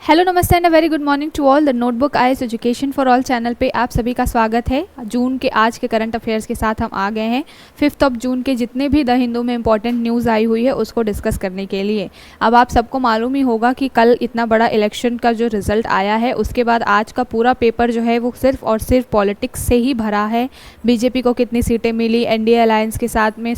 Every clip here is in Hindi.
हेलो नमस्ते and a very good morning to all. The notebook IAS education for all channel पे आप सभी का स्वागत है। जून के आज के करंट अफेयर्स के साथ हम आ गए हैं 5 जून के जितने भी द हिंदू में इंपॉर्टेंट न्यूज़ आई हुई है उसको डिस्कस करने के लिए। अब आप सबको मालूम ही होगा कि कल इतना बड़ा इलेक्शन का जो रिजल्ट आया है उसके बाद आज का पूरा पेपर जो है वो सिर्फ और सिर्फ पॉलिटिक्स से ही भरा है। बीजेपी को कितनी सीटें मिली, एनडीए अलायंस के साथ में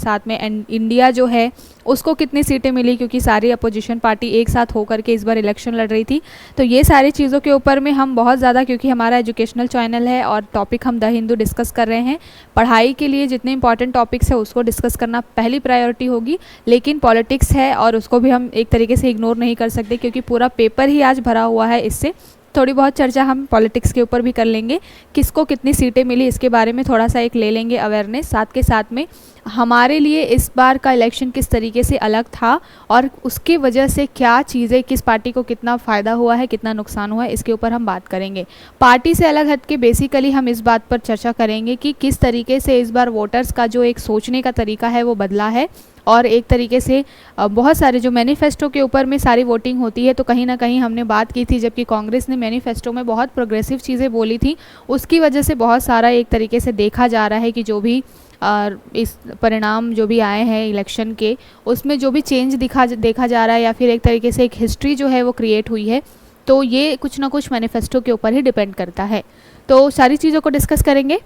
इंडिया जो है उसको कितनी सीटें मिली, क्योंकि सारी अपोजिशन पार्टी एक साथ होकर के इस बार इलेक्शन लड़ रही थी। तो ये सारी चीज़ों के ऊपर में हम बहुत ज़्यादा, क्योंकि हमारा एजुकेशनल चैनल है और टॉपिक हम द हिंदू डिस्कस कर रहे हैं, पढ़ाई के लिए जितने इंपॉर्टेंट टॉपिक्स है उसको डिस्कस करना पहली प्रायोरिटी होगी। लेकिन पॉलिटिक्स है और उसको भी हम एक तरीके से इग्नोर नहीं कर सकते, क्योंकि पूरा पेपर ही आज भरा हुआ है। इससे थोड़ी बहुत चर्चा हम पॉलिटिक्स के ऊपर भी कर लेंगे, किसको कितनी सीटें मिली इसके बारे में थोड़ा सा एक ले लेंगे अवेयरनेस। साथ के साथ में हमारे लिए इस बार का इलेक्शन किस तरीके से अलग था और उसकी वजह से क्या चीज़ें, किस पार्टी को कितना फ़ायदा हुआ है, कितना नुकसान हुआ है, इसके ऊपर हम बात करेंगे। पार्टी से अलग हट के बेसिकली हम इस बात पर चर्चा करेंगे कि किस तरीके से इस बार वोटर्स का जो एक सोचने का तरीका है वो बदला है। और एक तरीके से बहुत सारे जो मैनिफेस्टो के ऊपर में सारी वोटिंग होती है, तो कहीं ना कहीं हमने बात की थी जबकि कांग्रेस ने मैनिफेस्टो में बहुत प्रोग्रेसिव चीज़ें बोली थी, उसकी वजह से बहुत सारा एक तरीके से देखा जा रहा है कि जो भी इस परिणाम जो भी आए हैं इलेक्शन के, उसमें जो भी चेंज देखा जा रहा है या फिर एक तरीके से एक हिस्ट्री जो है वो क्रिएट हुई है, तो ये कुछ ना कुछ मैनिफेस्टो के ऊपर ही डिपेंड करता है। तो सारी चीज़ों को डिस्कस करेंगे।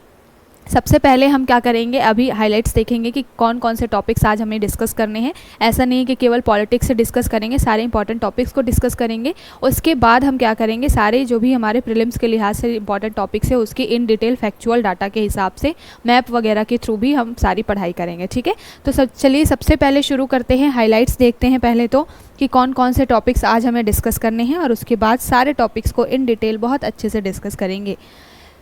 सबसे पहले हम क्या करेंगे, अभी हाइलाइट्स देखेंगे कि कौन कौन से टॉपिक्स आज हमें डिस्कस करने हैं। ऐसा नहीं कि केवल पॉलिटिक्स से डिस्कस करेंगे, सारे इंपॉर्टेंट टॉपिक्स को डिस्कस करेंगे। उसके बाद हम क्या करेंगे, सारे जो भी हमारे प्रीलिम्स के लिहाज से इंपॉर्टेंट टॉपिक्स है उसकी इन डिटेल फैक्चुअल डाटा के हिसाब से मैप वगैरह के थ्रू भी हम सारी पढ़ाई करेंगे। ठीक है, तो चलिए सबसे पहले शुरू करते हैं। हाईलाइट्स देखते हैं पहले तो कि कौन कौन से टॉपिक्स आज हमें डिस्कस करने हैं और उसके बाद सारे टॉपिक्स को इन डिटेल बहुत अच्छे से डिस्कस करेंगे।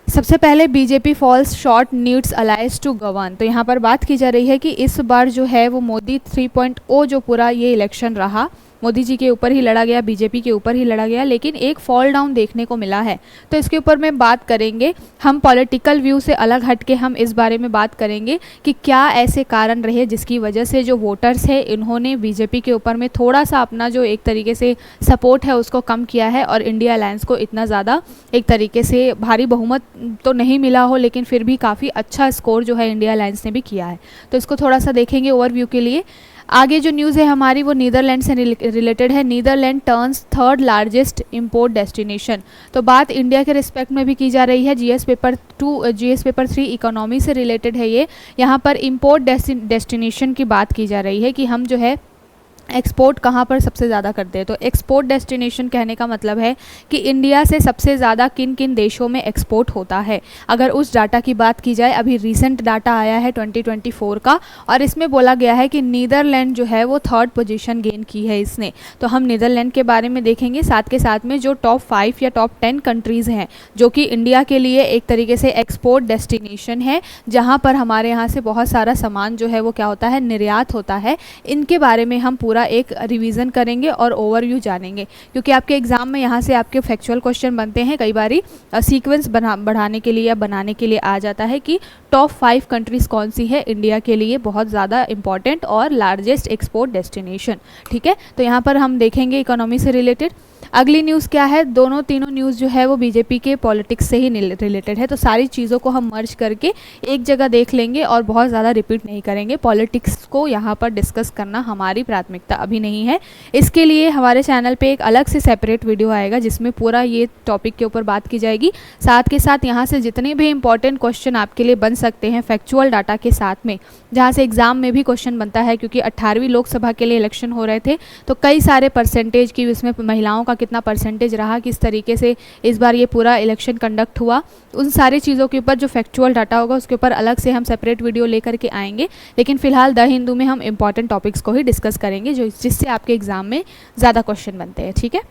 सबसे पहले BJP falls short needs alliance to govern. तो यहाँ पर बात की जा रही है कि इस बार जो है वो मोदी 3.0 जो पूरा ये इलेक्शन रहा, मोदी जी के ऊपर ही लड़ा गया, बीजेपी के ऊपर ही लड़ा गया, लेकिन एक फॉल डाउन देखने को मिला है। तो इसके ऊपर में बात करेंगे हम, पॉलिटिकल व्यू से अलग हट के हम इस बारे में बात करेंगे कि क्या ऐसे कारण रहे जिसकी वजह से जो वोटर्स है इन्होंने बीजेपी के ऊपर में थोड़ा सा अपना जो एक तरीके से सपोर्ट है उसको कम किया है और इंडिया अलायंस को इतना ज़्यादा एक तरीके से भारी बहुमत तो नहीं मिला हो, लेकिन फिर भी काफ़ी अच्छा स्कोर जो है इंडिया अलायंस ने भी किया है। तो इसको थोड़ा सा देखेंगे ओवरव्यू के लिए। आगे जो न्यूज़ है हमारी वो नीदरलैंड से रिलेटेड है। Netherland turns third largest import destination. तो बात इंडिया के रिस्पेक्ट में भी की जा रही है। जीएस पेपर 3 इकोनॉमी से रिलेटेड है ये। यहाँ पर इंपोर्ट डेस्टिनेशन की बात की जा रही है कि हम जो है एक्सपोर्ट कहाँ पर सबसे ज़्यादा करते हैं। तो एक्सपोर्ट डेस्टिनेशन कहने का मतलब है कि इंडिया से सबसे ज़्यादा किन किन देशों में एक्सपोर्ट होता है। अगर उस डाटा की बात की जाए, अभी रिसेंट डाटा आया है 2024 का और इसमें बोला गया है कि नीदरलैंड जो है वो थर्ड पोजीशन गेन की है इसने। तो हम नीदरलैंड के बारे में देखेंगे, साथ के साथ में जो टॉप 5 या टॉप 10 कंट्रीज़ हैं जो कि इंडिया के लिए एक तरीके से एक्सपोर्ट डेस्टिनेशन है, जहाँ पर हमारे यहाँ से बहुत सारा सामान जो है वो क्या होता है, निर्यात होता है। इनके बारे में हम पूरा एक रिवीजन करेंगे और ओवरव्यू जानेंगे, क्योंकि आपके एग्जाम में यहाँ से आपके फैक्चुअल क्वेश्चन बनते हैं। कई बारी सीक्वेंस बढ़ाने के लिए या बनाने के लिए आ जाता है कि टॉप 5 कंट्रीज़ कौन सी है इंडिया के लिए बहुत ज़्यादा इंपॉर्टेंट और लार्जेस्ट एक्सपोर्ट डेस्टिनेशन। ठीक है, तो यहाँ पर हम देखेंगे इकोनॉमी से रिलेटेड। अगली न्यूज़ क्या है, तीनों न्यूज़ जो है वो बीजेपी के पॉलिटिक्स से ही रिलेटेड है। तो सारी चीज़ों को हम मर्ज करके एक जगह देख लेंगे और बहुत ज़्यादा रिपीट नहीं करेंगे। पॉलिटिक्स को यहाँ पर डिस्कस करना हमारी प्राथमिकता अभी नहीं है। इसके लिए हमारे चैनल पे एक अलग से सेपरेट वीडियो आएगा जिसमें पूरा ये टॉपिक के ऊपर बात की जाएगी। साथ के साथ यहाँ से जितने भी इंपॉर्टेंट क्वेश्चन आपके लिए बन सकते हैं फैक्चुअल डाटा के साथ में, जहाँ से एग्ज़ाम में भी क्वेश्चन बनता है, क्योंकि 18वीं लोकसभा के लिए इलेक्शन हो रहे थे तो कई सारे परसेंटेज की, इसमें महिलाओं का कितना परसेंटेज रहा, किस तरीके से इस बार ये पूरा इलेक्शन कंडक्ट हुआ, उन सारी चीज़ों के ऊपर जो फैक्चुअल डाटा होगा उसके ऊपर अलग से हम सेपरेट वीडियो लेकर के आएंगे। लेकिन फिलहाल द हिंदू में हम इंपॉर्टेंट टॉपिक्स को ही डिस्कस करेंगे जिससे आपके एग्जाम में ज़्यादा क्वेश्चन बनते हैं। ठीक है,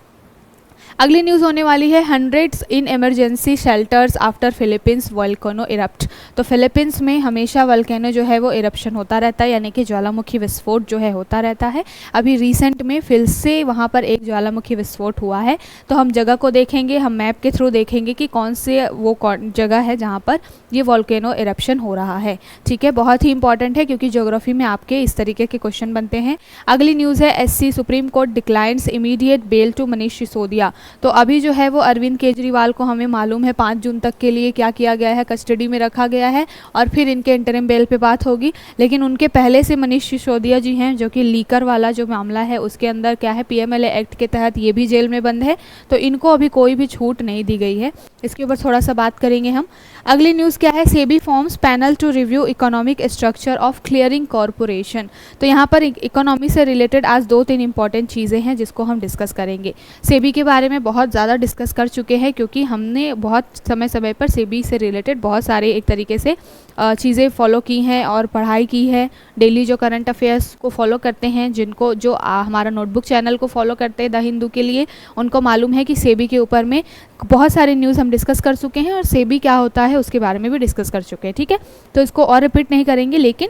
अगली न्यूज़ होने वाली है hundreds in emergency shelters after Philippines volcano erupt. तो फिलीपींस में हमेशा वोल्केनो जो है वो इरप्शन होता रहता है, यानी कि ज्वालामुखी विस्फोट जो है होता रहता है। अभी रिसेंट में फिर से वहाँ पर एक ज्वालामुखी विस्फोट हुआ है। तो हम जगह को देखेंगे, हम मैप के थ्रू देखेंगे कि कौन से वो जगह है जहाँ पर ये वोल्केनो इरप्शन हो रहा है। ठीक है, बहुत ही इंपॉर्टेंट है क्योंकि ज्योग्राफी में आपके इस तरीके के क्वेश्चन बनते हैं। अगली न्यूज़ है SC supreme court declines immediate bail to Manish Sisodia. तो अभी जो है वो अरविंद केजरीवाल को हमें मालूम है 5 जून तक के लिए क्या किया गया है, कस्टडी में रखा गया है और फिर इनके इंटरिम बेल पे बात होगी। लेकिन उनके पहले से मनीष सिसोदिया जी हैं जो कि लीकर वाला जो मामला है उसके अंदर क्या है पीएमएलए एक्ट के तहत ये भी जेल में बंद है, तो इनको अभी कोई भी छूट नहीं दी गई है। इसके ऊपर थोड़ा सा बात करेंगे हम। अगली न्यूज़ क्या है, SEBI forms panel to review economic structure of clearing corporation. तो यहाँ पर इकोनॉमी से रिलेटेड आज 2-3 इंपॉर्टेंट चीज़ें हैं जिसको हम डिस्कस करेंगे। सेबी के बारे में बहुत ज़्यादा डिस्कस कर चुके हैं क्योंकि हमने बहुत समय समय पर सेबी से रिलेटेड बहुत सारे एक तरीके से चीज़ें फॉलो की हैं और पढ़ाई की है। डेली जो करंट अफेयर्स को फॉलो करते हैं, जिनको जो हमारा नोटबुक चैनल को फॉलो करते हैं द हिंदू के लिए, उनको मालूम है कि सेबी के ऊपर में बहुत सारे न्यूज़ हम डिस्कस कर चुके हैं और सेबी क्या होता है उसके बारे में भी डिस्कस कर चुके हैं। ठीक है, तो इसको और रिपीट नहीं करेंगे, लेकिन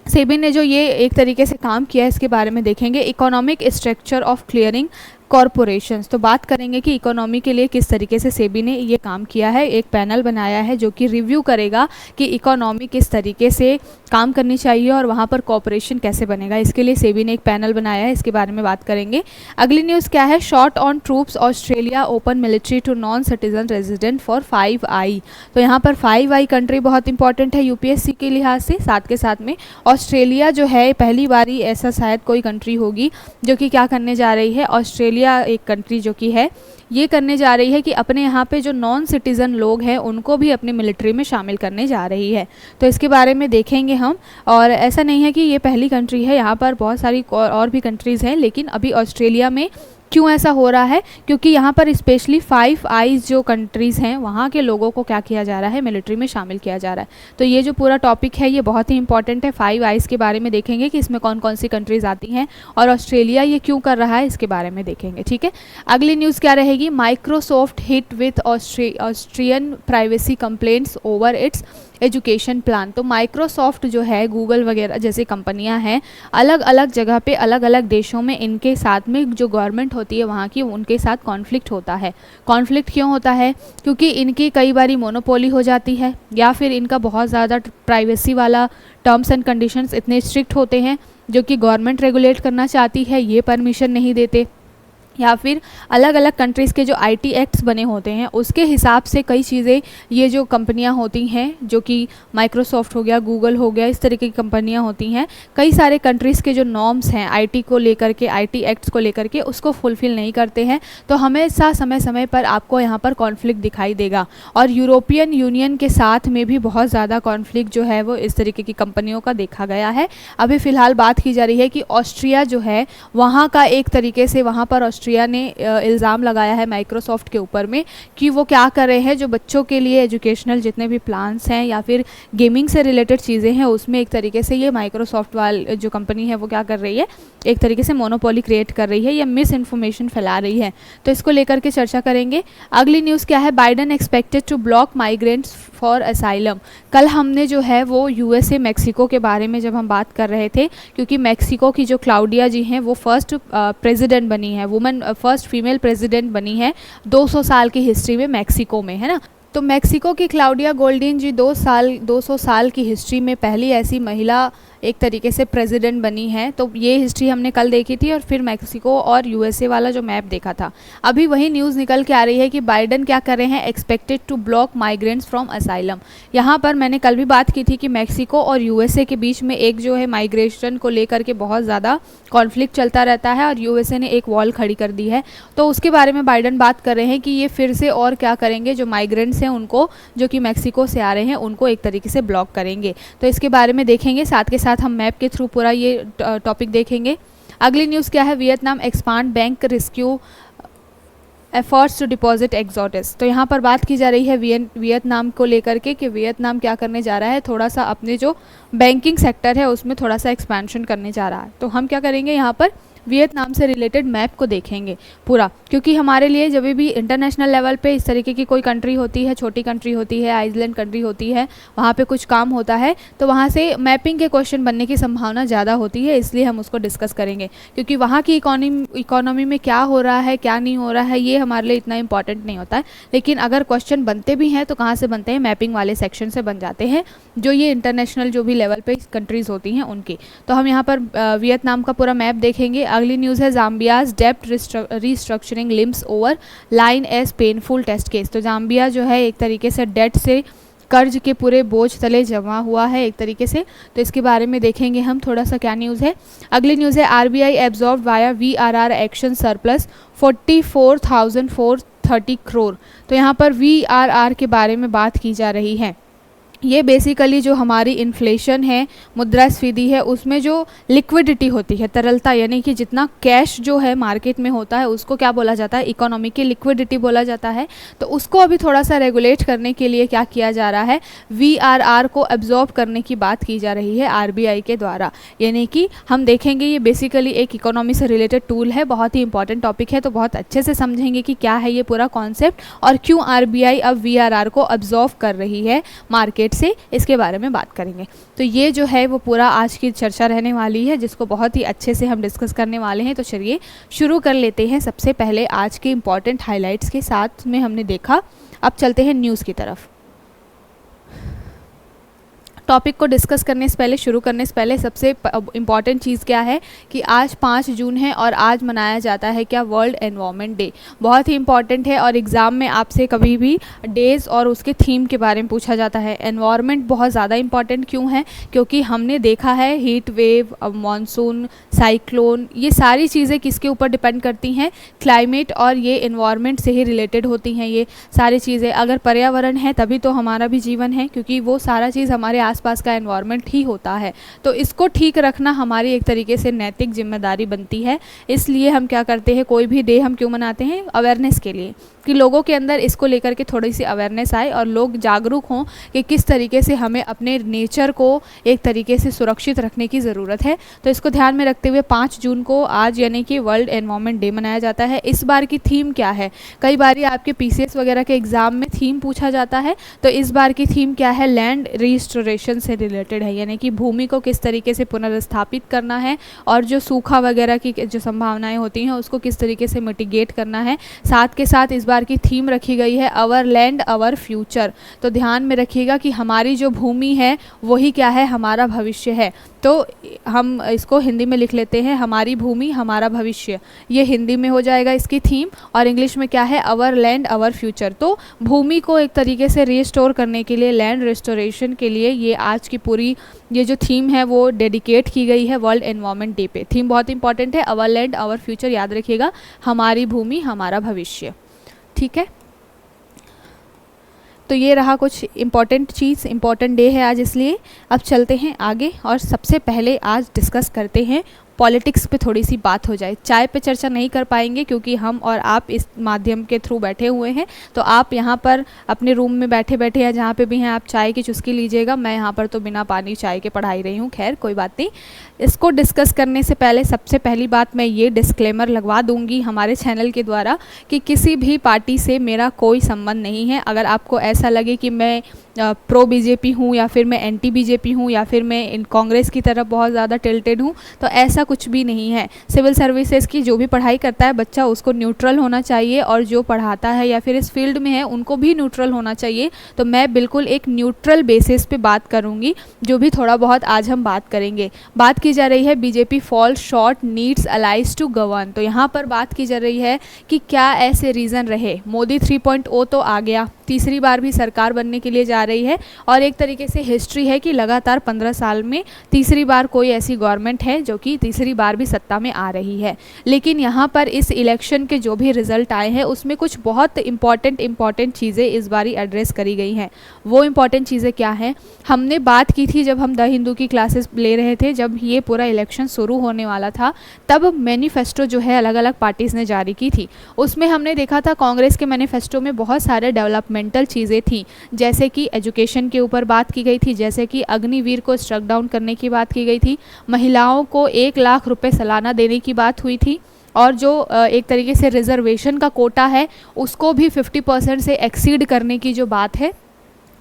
सेबी ने जो ये एक तरीके से काम किया है इसके बारे में देखेंगे। Economic structure of clearing corporations, तो बात करेंगे कि इकोनॉमी के लिए किस तरीके से सेबी ने ये काम किया है। एक पैनल बनाया है जो कि रिव्यू करेगा कि इकोनॉमी किस तरीके से काम करनी चाहिए और वहाँ पर कॉरपोरेशन कैसे बनेगा। इसके लिए सेबी ने एक पैनल बनाया है, इसके बारे में बात करेंगे। अगली न्यूज़ क्या है, short on troops Australia open military to non citizen resident for 5I। तो यहाँ पर 5I कंट्री बहुत इंपॉर्टेंट है यूपीएससी के लिहाज से। साथ के साथ में ऑस्ट्रेलिया जो है पहली बारी ऐसा शायद कोई कंट्री होगी जो कि क्या करने जा रही है, ऑस्ट्रेलिया एक कंट्री जो कि है ये करने जा रही है कि अपने यहाँ पे जो नॉन सिटीज़न लोग हैं उनको भी अपनी मिलिट्री में शामिल करने जा रही है। तो इसके बारे में देखेंगे हम। और ऐसा नहीं है कि ये पहली कंट्री है, यहाँ पर बहुत सारी और भी कंट्रीज़ हैं, लेकिन अभी ऑस्ट्रेलिया में क्यों ऐसा हो रहा है, क्योंकि यहाँ पर स्पेशली 5I जो कंट्रीज़ हैं वहाँ के लोगों को क्या किया जा रहा है, मिलिट्री में शामिल किया जा रहा है। तो ये जो पूरा टॉपिक है ये बहुत ही इंपॉर्टेंट है। 5I के बारे में देखेंगे कि इसमें कौन कौन सी कंट्रीज़ आती हैं और ऑस्ट्रेलिया ये क्यों कर रहा है इसके बारे में देखेंगे। ठीक है, अगली न्यूज़ क्या रहेगी, Microsoft hit with Austrian privacy complaints over it's education plan. तो माइक्रोसॉफ्ट जो है गूगल वगैरह जैसी कंपनियां हैं, अलग अलग जगह पे अलग अलग देशों में इनके साथ में जो गवर्नमेंट होती है वहाँ की उनके साथ कॉन्फ्लिक्ट होता है। कॉन्फ्लिक्ट क्यों होता है, क्योंकि इनकी कई बारी मोनोपोली हो जाती है या फिर इनका बहुत ज़्यादा प्राइवेसी वाला टर्म्स एंड कंडीशंस इतने स्ट्रिक्ट होते हैं जो कि गवर्नमेंट रेगुलेट करना चाहती है, ये परमिशन नहीं देते। या फिर अलग अलग कंट्रीज़ के जो आईटी एक्ट्स बने होते हैं उसके हिसाब से कई चीज़ें ये जो कंपनियां होती हैं, जो कि माइक्रोसॉफ्ट हो गया, गूगल हो गया, इस तरीके की कंपनियां होती हैं, कई सारे कंट्रीज़ के जो नॉर्म्स हैं आईटी को लेकर के, आईटी एक्ट्स को लेकर के, उसको फुलफ़िल नहीं करते हैं। तो हमेशा समय समय पर आपको यहाँ पर कॉन्फ्लिक्ट दिखाई देगा। और यूरोपियन यूनियन के साथ में भी बहुत ज़्यादा कॉन्फ्लिक्ट जो है वो इस तरीके की कंपनियों का देखा गया है। अभी फ़िलहाल बात की जा रही है कि ऑस्ट्रिया जो है वहाँ का एक तरीके से वहाँ पर ऑस्ट्रिया ने इल्ज़ाम लगाया है माइक्रोसॉफ्ट के ऊपर में कि वो क्या कर रहे हैं, जो बच्चों के लिए एजुकेशनल जितने भी प्लान्स हैं या फिर गेमिंग से रिलेटेड चीज़ें हैं उसमें एक तरीके से ये माइक्रोसॉफ्ट वाली जो कंपनी है वो क्या कर रही है, एक तरीके से मोनोपोली क्रिएट कर रही है या मिस इन्फॉर्मेशन फैला रही है। तो इसको लेकर के चर्चा करेंगे। अगली न्यूज़ क्या है, Biden expected to block migrants for asylum. कल हमने जो है वो यूएसए मैक्सिको के बारे में जब हम बात कर रहे थे, क्योंकि मैक्सिको की जो क्लाउडिया जी हैं वो फर्स्ट प्रेसिडेंट बनी है, वुमेन फर्स्ट फीमेल प्रेसिडेंट बनी है 200 साल की हिस्ट्री में मैक्सिको में, है ना। तो मैक्सिको की क्लाउडिया गोल्डिन जी 200 साल की हिस्ट्री में पहली ऐसी महिला एक तरीके से प्रेसिडेंट बनी है। तो ये हिस्ट्री हमने कल देखी थी और फिर मैक्सिको और यूएसए वाला जो मैप देखा था। अभी वही न्यूज़ निकल के आ रही है कि बाइडन क्या कर रहे हैं, expected to block migrants from asylum. यहाँ पर मैंने कल भी बात की थी कि मैक्सिको और यूएसए के बीच में एक जो है माइग्रेशन को लेकर के बहुत ज़्यादा कॉन्फ्लिक्ट चलता रहता है और यूएसए ने एक वॉल खड़ी कर दी है। तो उसके बारे में बाइडन बात कर रहे हैं कि ये फिर से और क्या करेंगे, जो माइग्रेंट्स हैं उनको, जो कि मैक्सिको से आ रहे हैं, उनको एक तरीके से ब्लॉक करेंगे। तो इसके बारे में देखेंगे, साथ के साथ हम मैप के थ्रू पूरा ये टॉपिक देखेंगे। अगली न्यूज़ क्या है, Vietnam expand bank rescue efforts to deposit exodus. तो यहाँ पर बात की जा रही है वियतनाम को लेकर के कि वियतनाम क्या करने जा रहा है, थोड़ा सा अपने जो बैंकिंग सेक्टर है उसमें थोड़ा सा एक्सपेंशन करने जा रहा है। तो हम क्या करेंगे, यहाँ पर वियतनाम से रिलेटेड मैप को देखेंगे पूरा, क्योंकि हमारे लिए जब भी इंटरनेशनल लेवल पे इस तरीके की कोई कंट्री होती है, छोटी कंट्री होती है, आइसलैंड कंट्री होती है, वहाँ पे कुछ काम होता है तो वहाँ से मैपिंग के क्वेश्चन बनने की संभावना ज़्यादा होती है, इसलिए हम उसको डिस्कस करेंगे। क्योंकि वहाँ की इकोनॉमी में क्या हो रहा है, क्या नहीं हो रहा है, ये हमारे लिए इतना इंपॉर्टेंट नहीं होता है। लेकिन अगर क्वेश्चन बनते भी हैं तो कहाँ से बनते हैं, मैपिंग वाले सेक्शन से बन जाते हैं, जो ये इंटरनेशनल जो भी लेवल पे कंट्रीज़ होती हैं उनकी। तो हम यहाँ पर वियतनाम का पूरा मैप देखेंगे। अगली न्यूज़ है जाम्बियाज डेप्ट restructuring limps over line as painful test case. तो जाम्बिया जो है एक तरीके से डेट से, कर्ज के पूरे बोझ तले जमा हुआ है एक तरीके से, तो इसके बारे में देखेंगे हम थोड़ा सा क्या न्यूज़ है। अगली न्यूज़ है RBI absorb via VRR action surplus 44,430 crore. तो यहाँ पर वीआरआर के बारे में बात की जा रही है। ये बेसिकली जो हमारी इन्फ्लेशन है, मुद्रास्फीति है, उसमें जो लिक्विडिटी होती है, तरलता, यानी कि जितना कैश जो है मार्केट में होता है उसको क्या बोला जाता है, इकोनॉमी की लिक्विडिटी बोला जाता है। तो उसको अभी थोड़ा सा रेगुलेट करने के लिए क्या किया जा रहा है, वीआरआर को एब्जॉर्ब करने की बात की जा रही है आरबीआई के द्वारा। यानी कि हम देखेंगे ये बेसिकली एक इकोनॉमी से रिलेटेड टूल है, बहुत ही इंपॉर्टेंट टॉपिक है, तो बहुत अच्छे से समझेंगे कि क्या है ये पूरा कॉन्सेप्ट और क्यों आरबीआई अब वीआरआर को एब्जॉर्ब कर रही है मार्केट से, इसके बारे में बात करेंगे। तो ये जो है वो पूरा आज की चर्चा रहने वाली है, जिसको बहुत ही अच्छे से हम डिस्कस करने वाले हैं। तो चलिए शुरू कर लेते हैं। सबसे पहले आज के इम्पॉर्टेंट हाइलाइट्स के साथ में हमने देखा, अब चलते हैं न्यूज़ की तरफ। टॉपिक को डिस्कस करने से पहले, शुरू करने से पहले सबसे इम्पॉर्टेंट चीज़ क्या है कि आज 5 जून है और आज मनाया जाता है क्या, वर्ल्ड एनवायरनमेंट डे। बहुत ही इंपॉर्टेंट है और एग्ज़ाम में आपसे कभी भी डेज़ और उसके थीम के बारे में पूछा जाता है। एनवायरनमेंट बहुत ज़्यादा इंपॉर्टेंट क्यों है, क्योंकि हमने देखा है हीट वेव, मानसून, साइक्लोन, ये सारी चीज़ें किसके ऊपर डिपेंड करती हैं, क्लाइमेट, और ये एनवायरनमेंट से ही रिलेटेड होती हैं ये सारी चीज़ें। अगर पर्यावरण है तभी तो हमारा भी जीवन है, क्योंकि वो सारा चीज़ हमारे आसपास का एनवायरनमेंट ही होता है। तो इसको ठीक रखना हमारी एक तरीके से नैतिक जिम्मेदारी बनती है। इसलिए हम क्या करते हैं, कोई भी डे हम क्यों मनाते हैं, अवेयरनेस के लिए, कि लोगों के अंदर इसको लेकर के थोड़ी सी अवेयरनेस आए और लोग जागरूक हों कि किस तरीके से हमें अपने नेचर को एक तरीके से सुरक्षित रखने की ज़रूरत है। तो इसको ध्यान में रखते हुए 5 जून को आज यानी कि वर्ल्ड एनवायरनमेंट डे मनाया जाता है। इस बार की थीम क्या है, कई बार आपके पीसीएस वगैरह के एग्ज़ाम में थीम पूछा जाता है, तो इस बार की थीम क्या है, लैंड रिस्टोरेशन से रिलेटेड है, यानी कि भूमि को किस तरीके से पुनर्स्थापित करना है और जो सूखा वगैरह की जो संभावनाएं होती हैं उसको किस तरीके से मिटिगेट करना है। साथ के साथ इस बार की थीम रखी गई है अवर लैंड अवर फ्यूचर। तो ध्यान में रखिएगा कि हमारी जो भूमि है वही क्या है, हमारा भविष्य है। तो हम इसको हिंदी में लिख लेते हैं, हमारी भूमि हमारा भविष्य, ये हिंदी में हो जाएगा इसकी थीम, और इंग्लिश में क्या है, अवर लैंड अवर फ्यूचर। तो भूमि को एक तरीके से रिस्टोर करने के लिए, लैंड रिस्टोरेशन के लिए ये आज की पूरी ये जो थीम है वो डेडिकेट की गई है वर्ल्ड एनवायरनमेंट डे पे। थीम बहुत इंपॉर्टेंट है, अवर लैंड अवर फ्यूचर, याद रखिएगा, हमारी भूमि हमारा भविष्य, ठीक है। तो ये रहा कुछ इम्पॉर्टेंट चीज़, इम्पॉर्टेंट डे है आज, इसलिए अब चलते हैं आगे और सबसे पहले आज डिस्कस करते हैं पॉलिटिक्स पे, थोड़ी सी बात हो जाए। चाय पे चर्चा नहीं कर पाएंगे क्योंकि हम और आप इस माध्यम के थ्रू बैठे हुए हैं, तो आप यहाँ पर अपने रूम में बैठे बैठे या जहाँ पे भी हैं आप चाय की चुस्की लीजिएगा। मैं यहाँ पर तो बिना पानी चाय के पढ़ाई रही हूँ, खैर कोई बात नहीं। इसको डिस्कस करने से पहले सबसे पहली बात मैं ये डिस्क्लेमर लगवा दूँगी हमारे चैनल के द्वारा कि किसी भी पार्टी से मेरा कोई संबंध नहीं है। अगर आपको ऐसा लगे कि मैं प्रो बीजेपी हूँ या फिर मैं एंटी बीजेपी हूँ या फिर मैं कांग्रेस की तरफ बहुत ज़्यादा टिल्टेड हूँ, तो ऐसा कुछ भी नहीं है। सिविल सर्विसेज की जो भी पढ़ाई करता है बच्चा, उसको न्यूट्रल होना चाहिए, और जो पढ़ाता है या फिर इस फील्ड में है उनको भी न्यूट्रल होना चाहिए। तो मैं बिल्कुल एक न्यूट्रल बेसिस पे बात करूँगी, जो भी थोड़ा बहुत आज हम बात करेंगे। बात की जा रही है BJP falls short needs allies to govern. तो यहाँ पर बात की जा रही है कि क्या ऐसे रीज़न रहे, मोदी 3.0 तो आ गया, तीसरी बार भी सरकार बनने के लिए जा रही है, और एक तरीके से हिस्ट्री है कि लगातार 15 साल में तीसरी बार कोई ऐसी गवर्नमेंट है जो कि तीसरी बार भी सत्ता में आ रही है। लेकिन यहाँ पर इस इलेक्शन के जो भी रिजल्ट आए हैं उसमें कुछ बहुत इंपॉर्टेंट चीज़ें इस बारी एड्रेस करी गई हैं। वो इंपॉर्टेंट चीज़ें क्या हैं, हमने बात की थी जब हम द हिंदू की क्लासेस ले रहे थे, जब ये पूरा इलेक्शन शुरू होने वाला था, तब मैनिफेस्टो जो है अलग अलग पार्टीज़ ने जारी की थी। उसमें हमने देखा था कांग्रेस के मैनिफेस्टो में बहुत सारे डेवलपमेंटल चीज़ें थी, जैसे कि एजुकेशन के ऊपर बात की गई थी, जैसे कि अग्निवीर को स्ट्रक डाउन करने की बात की गई थी, महिलाओं को 1 लाख रुपए सालाना देने की बात हुई थी, और जो एक तरीके से रिजर्वेशन का कोटा है उसको भी 50% से एक्सीड करने की जो बात है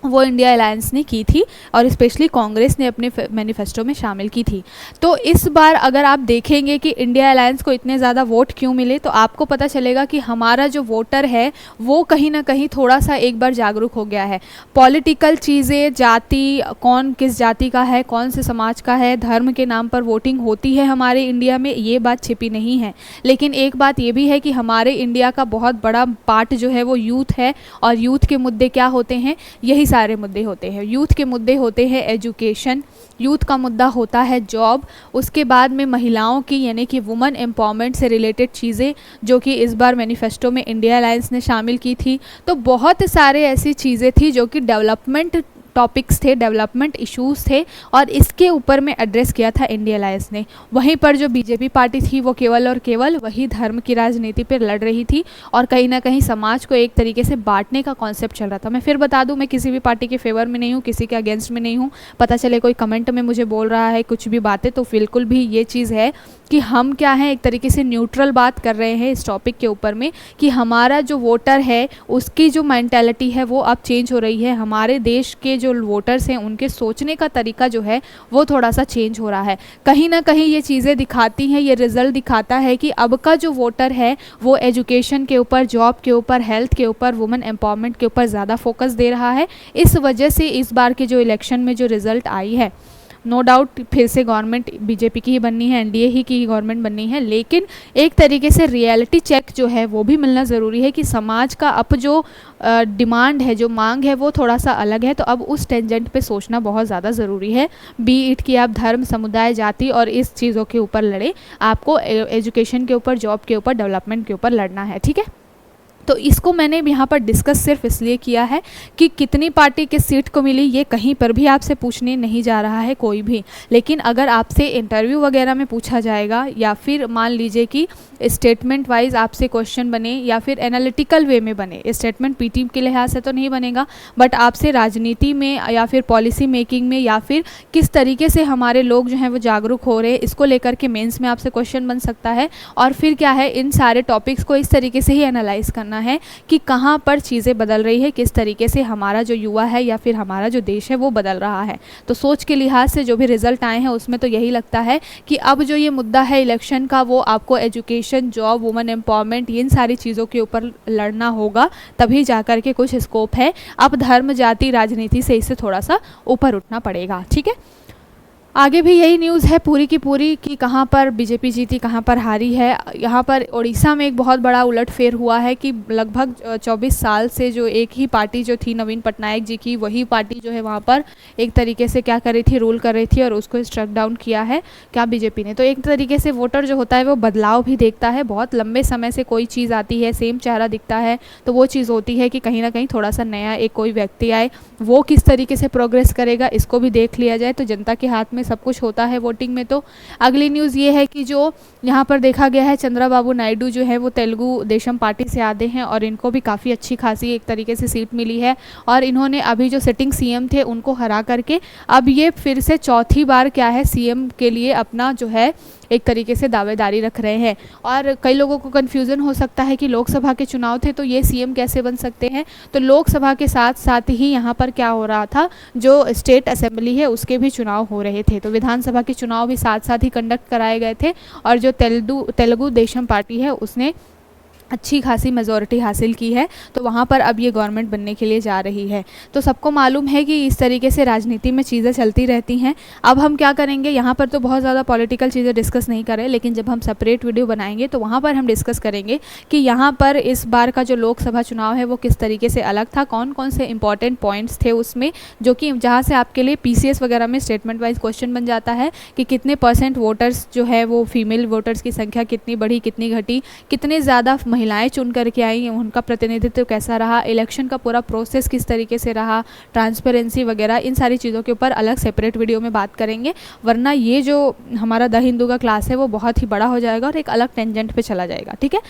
वो इंडिया अलायंस ने की थी और स्पेशली कांग्रेस ने अपने मैनिफेस्टो में शामिल की थी। तो इस बार अगर आप देखेंगे कि इंडिया अलायंस को इतने ज़्यादा वोट क्यों मिले, तो आपको पता चलेगा कि हमारा जो वोटर है वो कहीं ना कहीं थोड़ा सा एक बार जागरूक हो गया है। पॉलिटिकल चीज़ें, जाति, कौन किस जाति का है, कौन से समाज का है, धर्म के नाम पर वोटिंग होती है हमारे इंडिया में, ये बात छिपी नहीं है। लेकिन एक बात ये भी है कि हमारे इंडिया का बहुत बड़ा पार्ट जो है वो यूथ है, और यूथ के मुद्दे क्या होते हैं, यही सारे मुद्दे होते हैं। यूथ के मुद्दे होते हैं एजुकेशन, यूथ का मुद्दा होता है जॉब, उसके बाद में महिलाओं की यानी कि वुमेन एम्पावरमेंट से रिलेटेड चीज़ें जो कि इस बार मैनिफेस्टो में इंडिया अलायंस ने शामिल की थी। तो बहुत सारे ऐसी चीज़ें थी जो कि डेवलपमेंट टॉपिक्स थे, डेवलपमेंट इश्यूज़ थे, और इसके ऊपर में एड्रेस किया था इंडिया अलायंस ने। वहीं पर जो बीजेपी पार्टी थी वो केवल और केवल वही धर्म की राजनीति पर लड़ रही थी, और कहीं ना कहीं समाज को एक तरीके से बांटने का कॉन्सेप्ट चल रहा था। मैं फिर बता दूं, मैं किसी भी पार्टी के फेवर में नहीं हूँ, किसी के अगेंस्ट में नहीं हूँ। पता चले कोई कमेंट में मुझे बोल रहा है कुछ भी बातें, तो बिल्कुल भी ये चीज़ है कि हम क्या हैं, एक तरीके से न्यूट्रल बात कर रहे हैं इस टॉपिक के ऊपर में, कि हमारा जो वोटर है उसकी जो मेंटालिटी है वो अब चेंज हो रही है। हमारे देश के जो वोटर्स हैं उनके सोचने का तरीका जो है वो थोड़ा सा चेंज हो रहा है। कहीं ना कहीं ये चीज़ें दिखाती हैं, ये रिजल्ट दिखाता है कि अब का जो वोटर है वो एजुकेशन के ऊपर, जॉब के ऊपर, हेल्थ के ऊपर, वुमेन एम्पावरमेंट के ऊपर ज़्यादा फोकस दे रहा है। इस वजह से इस बार के जो इलेक्शन में जो रिज़ल्ट आई है, नो डाउट फिर से गवर्नमेंट बीजेपी की ही बननी है, एनडीए ही की गवर्नमेंट बननी है, लेकिन एक तरीके से रियलिटी चेक जो है वो भी मिलना ज़रूरी है कि समाज का अब जो डिमांड है, जो मांग है वो थोड़ा सा अलग है। तो अब उस टेंजेंट पे सोचना बहुत ज़्यादा ज़रूरी है। बी इट कि आप धर्म, समुदाय, जाति और इस चीज़ों के ऊपर लड़े, आपको एजुकेशन के ऊपर, जॉब के ऊपर, डेवलपमेंट के ऊपर लड़ना है, ठीक है। तो इसको मैंने यहाँ पर डिस्कस सिर्फ इसलिए किया है कि कितनी पार्टी किस सीट को मिली ये कहीं पर भी आपसे पूछने नहीं जा रहा है कोई भी। लेकिन अगर आपसे इंटरव्यू वगैरह में पूछा जाएगा, या फिर मान लीजिए कि स्टेटमेंट वाइज आपसे क्वेश्चन बने, या फिर एनालिटिकल वे में बने, स्टेटमेंट पीटी के लिहाज से तो नहीं बनेगा, बट आपसे राजनीति में या फिर पॉलिसी मेकिंग में, या फिर किस तरीके से हमारे लोग जो हैं वो जागरूक हो रहे हैं, इसको लेकर के मेंस में आपसे क्वेश्चन बन सकता है। और फिर क्या है, इन सारे टॉपिक्स को इस तरीके से ही एनालाइज करना है कि कहाँ पर चीज़ें बदल रही है, किस तरीके से हमारा जो युवा है या फिर हमारा जो देश है वो बदल रहा है। तो सोच के लिहाज से जो भी रिजल्ट आए हैं उसमें तो यही लगता है कि अब जो ये मुद्दा है इलेक्शन का, वो आपको एजुकेशन, जॉब, वुमेन एम्पावरमेंट, इन सारी चीज़ों के ऊपर लड़ना होगा, तभी जाकर के कुछ स्कोप है। अब धर्म, जाति, राजनीति से इससे थोड़ा सा ऊपर उठना पड़ेगा, ठीक है। आगे भी यही न्यूज़ है पूरी की पूरी कि कहाँ पर बीजेपी जीती, कहाँ पर हारी है। यहाँ पर उड़ीसा में एक बहुत बड़ा उलटफेर हुआ है कि लगभग 24 साल से जो एक ही पार्टी जो थी नवीन पटनायक जी की, वही पार्टी जो है वहाँ पर एक तरीके से क्या कर रही थी, रूल कर रही थी, और उसको स्ट्रक डाउन किया है क्या बीजेपी ने। तो एक तरीके से वोटर जो होता है वो बदलाव भी देखता है। बहुत लंबे समय से कोई चीज़ आती है, सेम चेहरा दिखता है, तो वो चीज़ होती है कि कहीं ना कहीं थोड़ा सा नया एक कोई व्यक्ति आए, वो किस तरीके से प्रोग्रेस करेगा इसको भी देख लिया जाए। तो जनता के हाथ में सब कुछ होता है वोटिंग में। तो अगली न्यूज़ ये है कि जो यहाँ पर देखा गया है, चंद्रबाबू नायडू जो है वो तेलुगु देशम पार्टी से आते हैं, और इनको भी काफ़ी अच्छी खासी एक तरीके से सीट मिली है, और इन्होंने अभी जो सिटिंग सीएम थे उनको हरा करके अब ये फिर से चौथी बार क्या है सीएम के लिए अपना जो है एक तरीके से दावेदारी रख रहे हैं। और कई लोगों को कन्फ्यूज़न हो सकता है कि लोकसभा के चुनाव थे तो ये सीएम कैसे बन सकते हैं। तो लोकसभा के साथ साथ ही यहाँ पर क्या हो रहा था, जो स्टेट असेंबली है उसके भी चुनाव हो रहे थे, तो विधानसभा के चुनाव भी साथ साथ ही कंडक्ट कराए गए थे। और जो तेलुगु देशम पार्टी है उसने अच्छी खासी मेजॉरिटी हासिल की है, तो वहाँ पर अब ये गवर्नमेंट बनने के लिए जा रही है। तो सबको मालूम है कि इस तरीके से राजनीति में चीज़ें चलती रहती हैं। अब हम क्या करेंगे, यहाँ पर तो बहुत ज़्यादा पॉलिटिकल चीज़ें डिस्कस नहीं करें, लेकिन जब हम सेपरेट वीडियो बनाएंगे तो वहाँ पर हम डिस्कस करेंगे कि यहाँ पर इस बार का जो लोकसभा चुनाव है वो किस तरीके से अलग था, कौन कौन से इंपॉर्टेंट पॉइंट्स थे उसमें, जो कि जहाँ से आपके लिए पीसीएस वगैरह में स्टेटमेंट वाइज क्वेश्चन बन जाता है कि कितने % वोटर्स जो है वो फीमेल वोटर्स की संख्या कितनी बढ़ी, कितनी घटी, कितने ज़्यादा महिलाएं चुन करके आई, उनका प्रतिनिधित्व कैसा रहा, इलेक्शन का पूरा प्रोसेस किस तरीके से रहा, ट्रांसपेरेंसी वगैरह, इन सारी चीज़ों के ऊपर अलग सेपरेट वीडियो में बात करेंगे। वरना ये जो हमारा द हिंदू का क्लास है वो बहुत ही बड़ा हो जाएगा और एक अलग टेंजेंट पे चला जाएगा, ठीक है।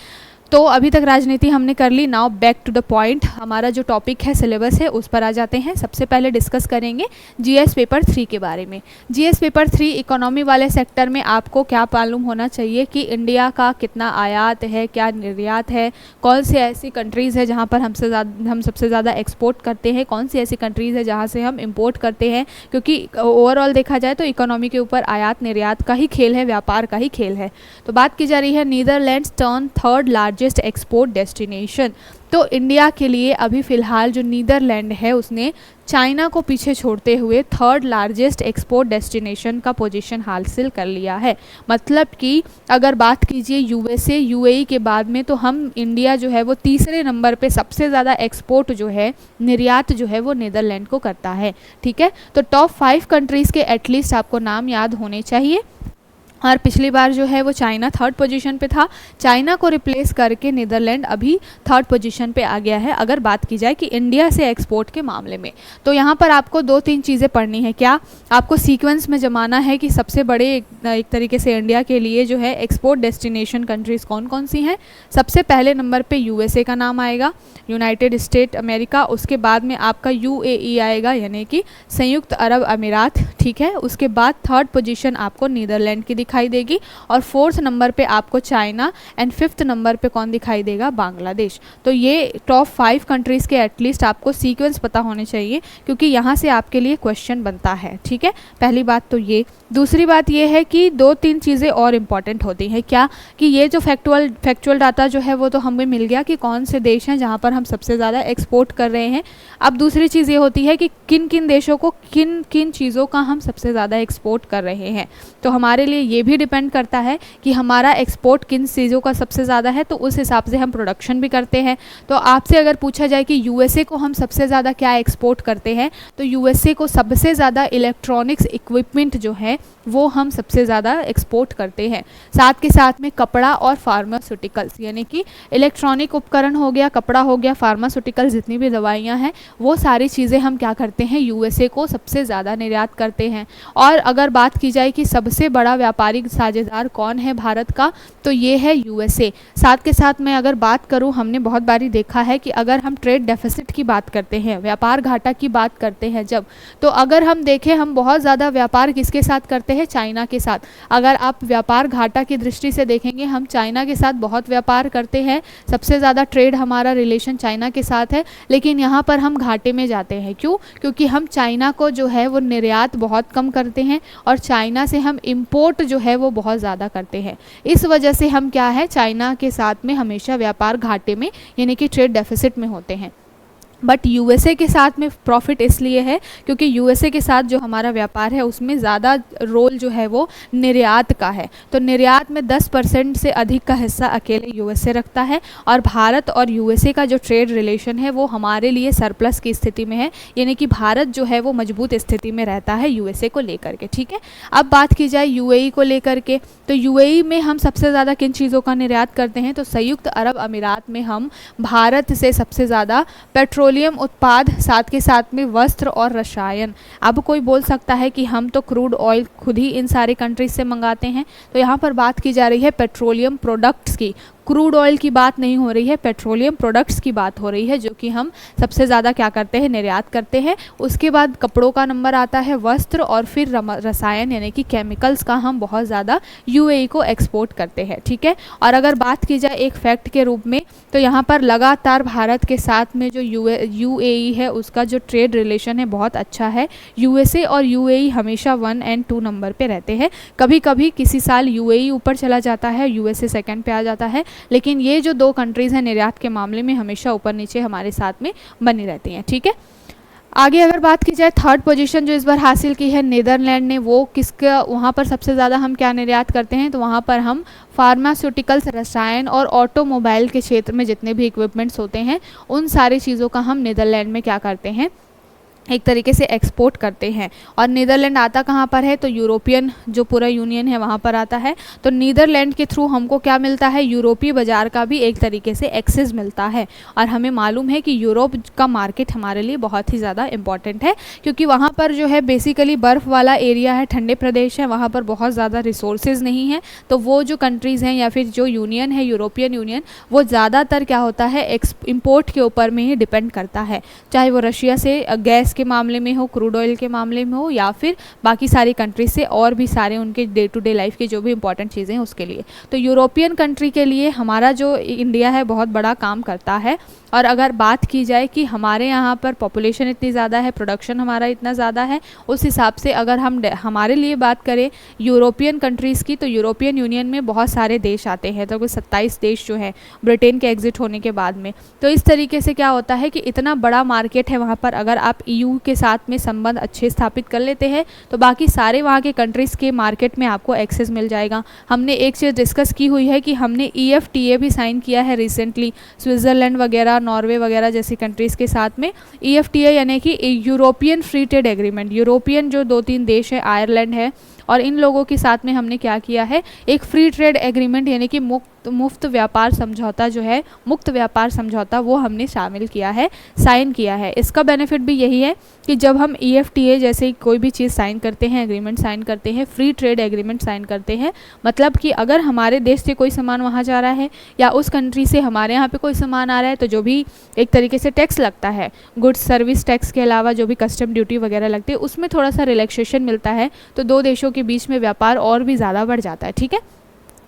तो अभी तक राजनीति हमने कर ली। Now back to the point, हमारा जो टॉपिक है सिलेबस है उस पर आ जाते हैं। सबसे पहले डिस्कस करेंगे जीएस पेपर 3 के बारे में। जीएस पेपर 3 इकोनॉमी वाले सेक्टर में आपको क्या मालूम होना चाहिए कि इंडिया का कितना आयात है, क्या निर्यात है, कौन सी ऐसी कंट्रीज़ है जहाँ पर हम सबसे ज़्यादा एक्सपोर्ट करते हैं, कौन सी ऐसी कंट्रीज़ है जहाँ से हम इम्पोर्ट करते हैं। क्योंकि ओवरऑल देखा जाए तो इकोनॉमी के ऊपर आयात निर्यात का ही खेल है, व्यापार का ही खेल है। तो बात की जा रही है Netherlands turn third largest export destination. तो इंडिया के लिए अभी फ़िलहाल जो नीदरलैंड है उसने चाइना को पीछे छोड़ते हुए थर्ड लार्जेस्ट एक्सपोर्ट डेस्टिनेशन का पोजीशन हासिल कर लिया है। मतलब कि अगर बात कीजिए यूएसए यूएई के बाद में, तो हम इंडिया जो है वो तीसरे नंबर पे सबसे ज़्यादा एक्सपोर्ट जो है, निर्यात जो है वो नीदरलैंड को करता है। ठीक है, तो टॉप 5 कंट्रीज़ के एटलीस्ट आपको नाम याद होने चाहिए। और पिछली बार जो है वो चाइना थर्ड पोजीशन पे था, चाइना को रिप्लेस करके नीदरलैंड अभी थर्ड पोजीशन पे आ गया है। अगर बात की जाए कि इंडिया से एक्सपोर्ट के मामले में, तो यहाँ पर आपको 2-3 चीज़ें पढ़नी है। क्या आपको सीक्वेंस में जमाना है कि सबसे बड़े एक तरीके से इंडिया के लिए जो है एक्सपोर्ट डेस्टिनेशन कंट्रीज़ कौन कौन सी हैं। सबसे पहले नंबर पर यूएसए का नाम आएगा, यूनाइटेड स्टेट अमेरिका। उसके बाद में आपका यूएई आएगा, यानी कि संयुक्त अरब अमीरात। ठीक है, उसके बाद थर्ड पोजीशन आपको नीदरलैंड की दिखाई देगी, और 4th नंबर पे आपको चाइना, एंड 5th नंबर पे कौन दिखाई देगा, बांग्लादेश। तो ये टॉप 5 कंट्रीज़ के एटलीस्ट आपको सीक्वेंस पता होने चाहिए, क्योंकि यहाँ से आपके लिए क्वेश्चन बनता है। ठीक है, पहली बात तो ये। दूसरी बात ये है कि 2-3 चीज़ें और इम्पॉर्टेंट होती हैं। क्या कि ये जो फैक्चुअल डाटा जो है वो तो हमें मिल गया कि कौन से देश हैं जहाँ पर हम सबसे ज़्यादा एक्सपोर्ट कर रहे हैं। अब दूसरी चीज़ ये होती है कि किन किन देशों को किन किन चीज़ों का हम सबसे ज़्यादा एक्सपोर्ट कर रहे हैं। तो हमारे लिए ये भी डिपेंड करता है कि हमारा एक्सपोर्ट किन चीज़ों का सबसे ज़्यादा है, तो उस हिसाब से हम प्रोडक्शन भी करते हैं। तो आपसे अगर पूछा जाए कि यूएसए को हम सबसे ज़्यादा क्या एक्सपोर्ट करते हैं, तो यूएसए को सबसे ज़्यादा इलेक्ट्रॉनिक्स इक्विपमेंट जो है वो हम सबसे ज़्यादा एक्सपोर्ट करते हैं। साथ के साथ में कपड़ा और फार्मास्यूटिकल्स, यानी कि इलेक्ट्रॉनिक उपकरण हो गया, कपड़ा हो गया, फार्मास्यूटिकल्स, जितनी भी दवाइयाँ हैं वो सारी चीज़ें हम क्या करते हैं, यूएसए को सबसे ज़्यादा निर्यात करते हैं। और अगर बात की जाए कि सबसे बड़ा व्यापारिक साझेदार कौन है भारत का, तो ये है यूएसए। साथ के साथ मैं अगर बात करूँ, हमने बहुत बारी देखा है कि अगर हम ट्रेड डेफिसिट की बात करते हैं, व्यापार घाटा की बात करते हैं जब, तो अगर हम देखें हम बहुत ज़्यादा व्यापार किसके साथ करते हैं, चाइना के साथ। अगर आप व्यापार घाटा की दृष्टि से देखेंगे, हम चाइना के साथ बहुत व्यापार करते हैं, सबसे ज़्यादा ट्रेड हमारा रिलेशन चाइना के साथ है। लेकिन यहाँ पर हम घाटे में जाते हैं, क्यों? क्योंकि हम चाइना को जो है वो निर्यात बहुत कम करते हैं, और चाइना से हम इम्पोर्ट जो है वो बहुत ज़्यादा करते हैं। इस वजह से हम क्या है, चाइना के साथ में हमेशा व्यापार घाटे में, यानी कि ट्रेड डेफिसिट में होते हैं। बट यूएसए के साथ में प्रॉफिट इसलिए है क्योंकि यूएसए के साथ जो हमारा व्यापार है उसमें ज़्यादा रोल जो है वो निर्यात का है। तो निर्यात में 10% से अधिक का हिस्सा अकेले यूएसए रखता है, और भारत और यूएसए का जो ट्रेड रिलेशन है वो हमारे लिए सरप्लस की स्थिति में है, यानी कि भारत जो है वो मजबूत स्थिति में रहता है यूएसए को लेकर के। ठीक है, अब बात की जाए यूएई को लेकर के, तो यूएई में हम सबसे ज़्यादा किन चीज़ों का निर्यात करते हैं, तो संयुक्त अरब अमीरात में हम भारत से सबसे ज़्यादा पेट्रोलियम उत्पाद, साथ के साथ में वस्त्र और रसायन। अब कोई बोल सकता है कि हम तो क्रूड ऑयल खुद ही इन सारे कंट्रीज से मंगाते हैं, तो यहाँ पर बात की जा रही है पेट्रोलियम प्रोडक्ट्स की। क्रूड ऑयल की बात नहीं हो रही है, पेट्रोलियम प्रोडक्ट्स की बात हो रही है, जो कि हम सबसे ज़्यादा क्या करते हैं, निर्यात करते हैं। उसके बाद कपड़ों का नंबर आता है, वस्त्र, और फिर रसायन यानी कि केमिकल्स का हम बहुत ज़्यादा यूएई को एक्सपोर्ट करते हैं। ठीक है, और अगर बात की जाए एक फैक्ट के रूप में, तो यहाँ पर लगातार भारत के साथ में जो यूएई है उसका जो ट्रेड रिलेशन है बहुत अच्छा है। यूएसए और यूएई हमेशा 1 और 2 नंबर पे रहते हैं। कभी कभी किसी साल यूएई ऊपर चला जाता है, यूएसए सेकंड पे आ जाता है, लेकिन ये जो 2 कंट्रीज़ हैं निर्यात के मामले में हमेशा ऊपर नीचे हमारे साथ में बनी रहती हैं। ठीक है, आगे अगर बात की जाए थर्ड पोजीशन जो इस बार हासिल की है नीदरलैंड ने, वो किसका, वहाँ पर सबसे ज़्यादा हम क्या निर्यात करते हैं, तो वहाँ पर हम फार्मास्यूटिकल्स, रसायन और ऑटोमोबाइल के क्षेत्र में जितने भी इक्विपमेंट्स होते हैं उन सारी चीज़ों का हम नीदरलैंड में क्या करते हैं, एक तरीके से एक्सपोर्ट करते हैं। और नीदरलैंड आता कहाँ पर है, तो यूरोपियन जो पूरा यूनियन है वहाँ पर आता है। तो नीदरलैंड के थ्रू हमको क्या मिलता है, यूरोपीय बाज़ार का भी एक तरीके से एक्सेस मिलता है। और हमें मालूम है कि यूरोप का मार्केट हमारे लिए बहुत ही ज़्यादा इम्पॉर्टेंट है, क्योंकि वहाँ पर जो है बेसिकली बर्फ़ वाला एरिया है, ठंडे प्रदेश है, वहाँ पर बहुत ज़्यादा रिसोर्सेज नहीं है। तो वो जो कंट्रीज़ हैं या फिर जो यूनियन है, यूरोपियन यूनियन, वो ज़्यादातर क्या होता है, इम्पोर्ट के ऊपर में ही डिपेंड करता है, चाहे वो रशिया से गैस के मामले में हो, क्रूड ऑयल के मामले में हो, या फिर बाकी सारी कंट्रीज से और भी सारे उनके डे टू डे लाइफ के जो भी इंपॉर्टेंट चीज़ें हैं उसके लिए। तो यूरोपियन कंट्री के लिए हमारा जो इंडिया है बहुत बड़ा काम करता है। और अगर बात की जाए कि हमारे यहाँ पर पॉपुलेशन इतनी ज़्यादा है, प्रोडक्शन हमारा इतना ज़्यादा है, उस हिसाब से अगर हम हमारे लिए बात करें यूरोपियन कंट्रीज़ की, तो यूरोपियन यूनियन में बहुत सारे देश आते हैं, तो 27 देश जो है ब्रिटेन के एग्जिट होने के बाद में। तो इस तरीके से क्या होता है कि इतना बड़ा मार्केट है वहाँ पर, अगर आप EU के साथ में संबंध अच्छे स्थापित कर लेते हैं तो बाकी सारे वहाँ के कंट्रीज़ के मार्केट में आपको एक्सेस मिल जाएगा। हमने एक चीज़ डिस्कस की हुई है कि हमने EFTA भी साइन किया है रिसेंटली, स्विट्ज़रलैंड वगैरह, नॉर्वे वगैरह जैसी कंट्रीज़ के साथ में। EFTA यानी कि European free trade agreement, European जो 2-3 देश है, आयरलैंड है, और इन लोगों के साथ में हमने क्या किया है, एक फ्री ट्रेड एग्रीमेंट यानी कि मुफ्त व्यापार समझौता जो है, मुक्त व्यापार समझौता, वो हमने शामिल किया है, साइन किया है। इसका बेनिफिट भी यही है कि जब हम EFTA जैसे कोई भी चीज़ साइन करते हैं, एग्रीमेंट साइन करते हैं, फ्री ट्रेड एग्रीमेंट साइन करते हैं, मतलब कि अगर हमारे देश से कोई सामान वहाँ जा रहा है या उस कंट्री से हमारे यहाँ पे कोई सामान आ रहा है, तो जो भी एक तरीके से टैक्स लगता है, गुड्स सर्विस टैक्स के अलावा जो भी कस्टम ड्यूटी वगैरह लगती है, उसमें थोड़ा सा रिलैक्सेशन मिलता है, तो दो देशों के बीच में व्यापार और भी ज़्यादा बढ़ जाता है। ठीक है,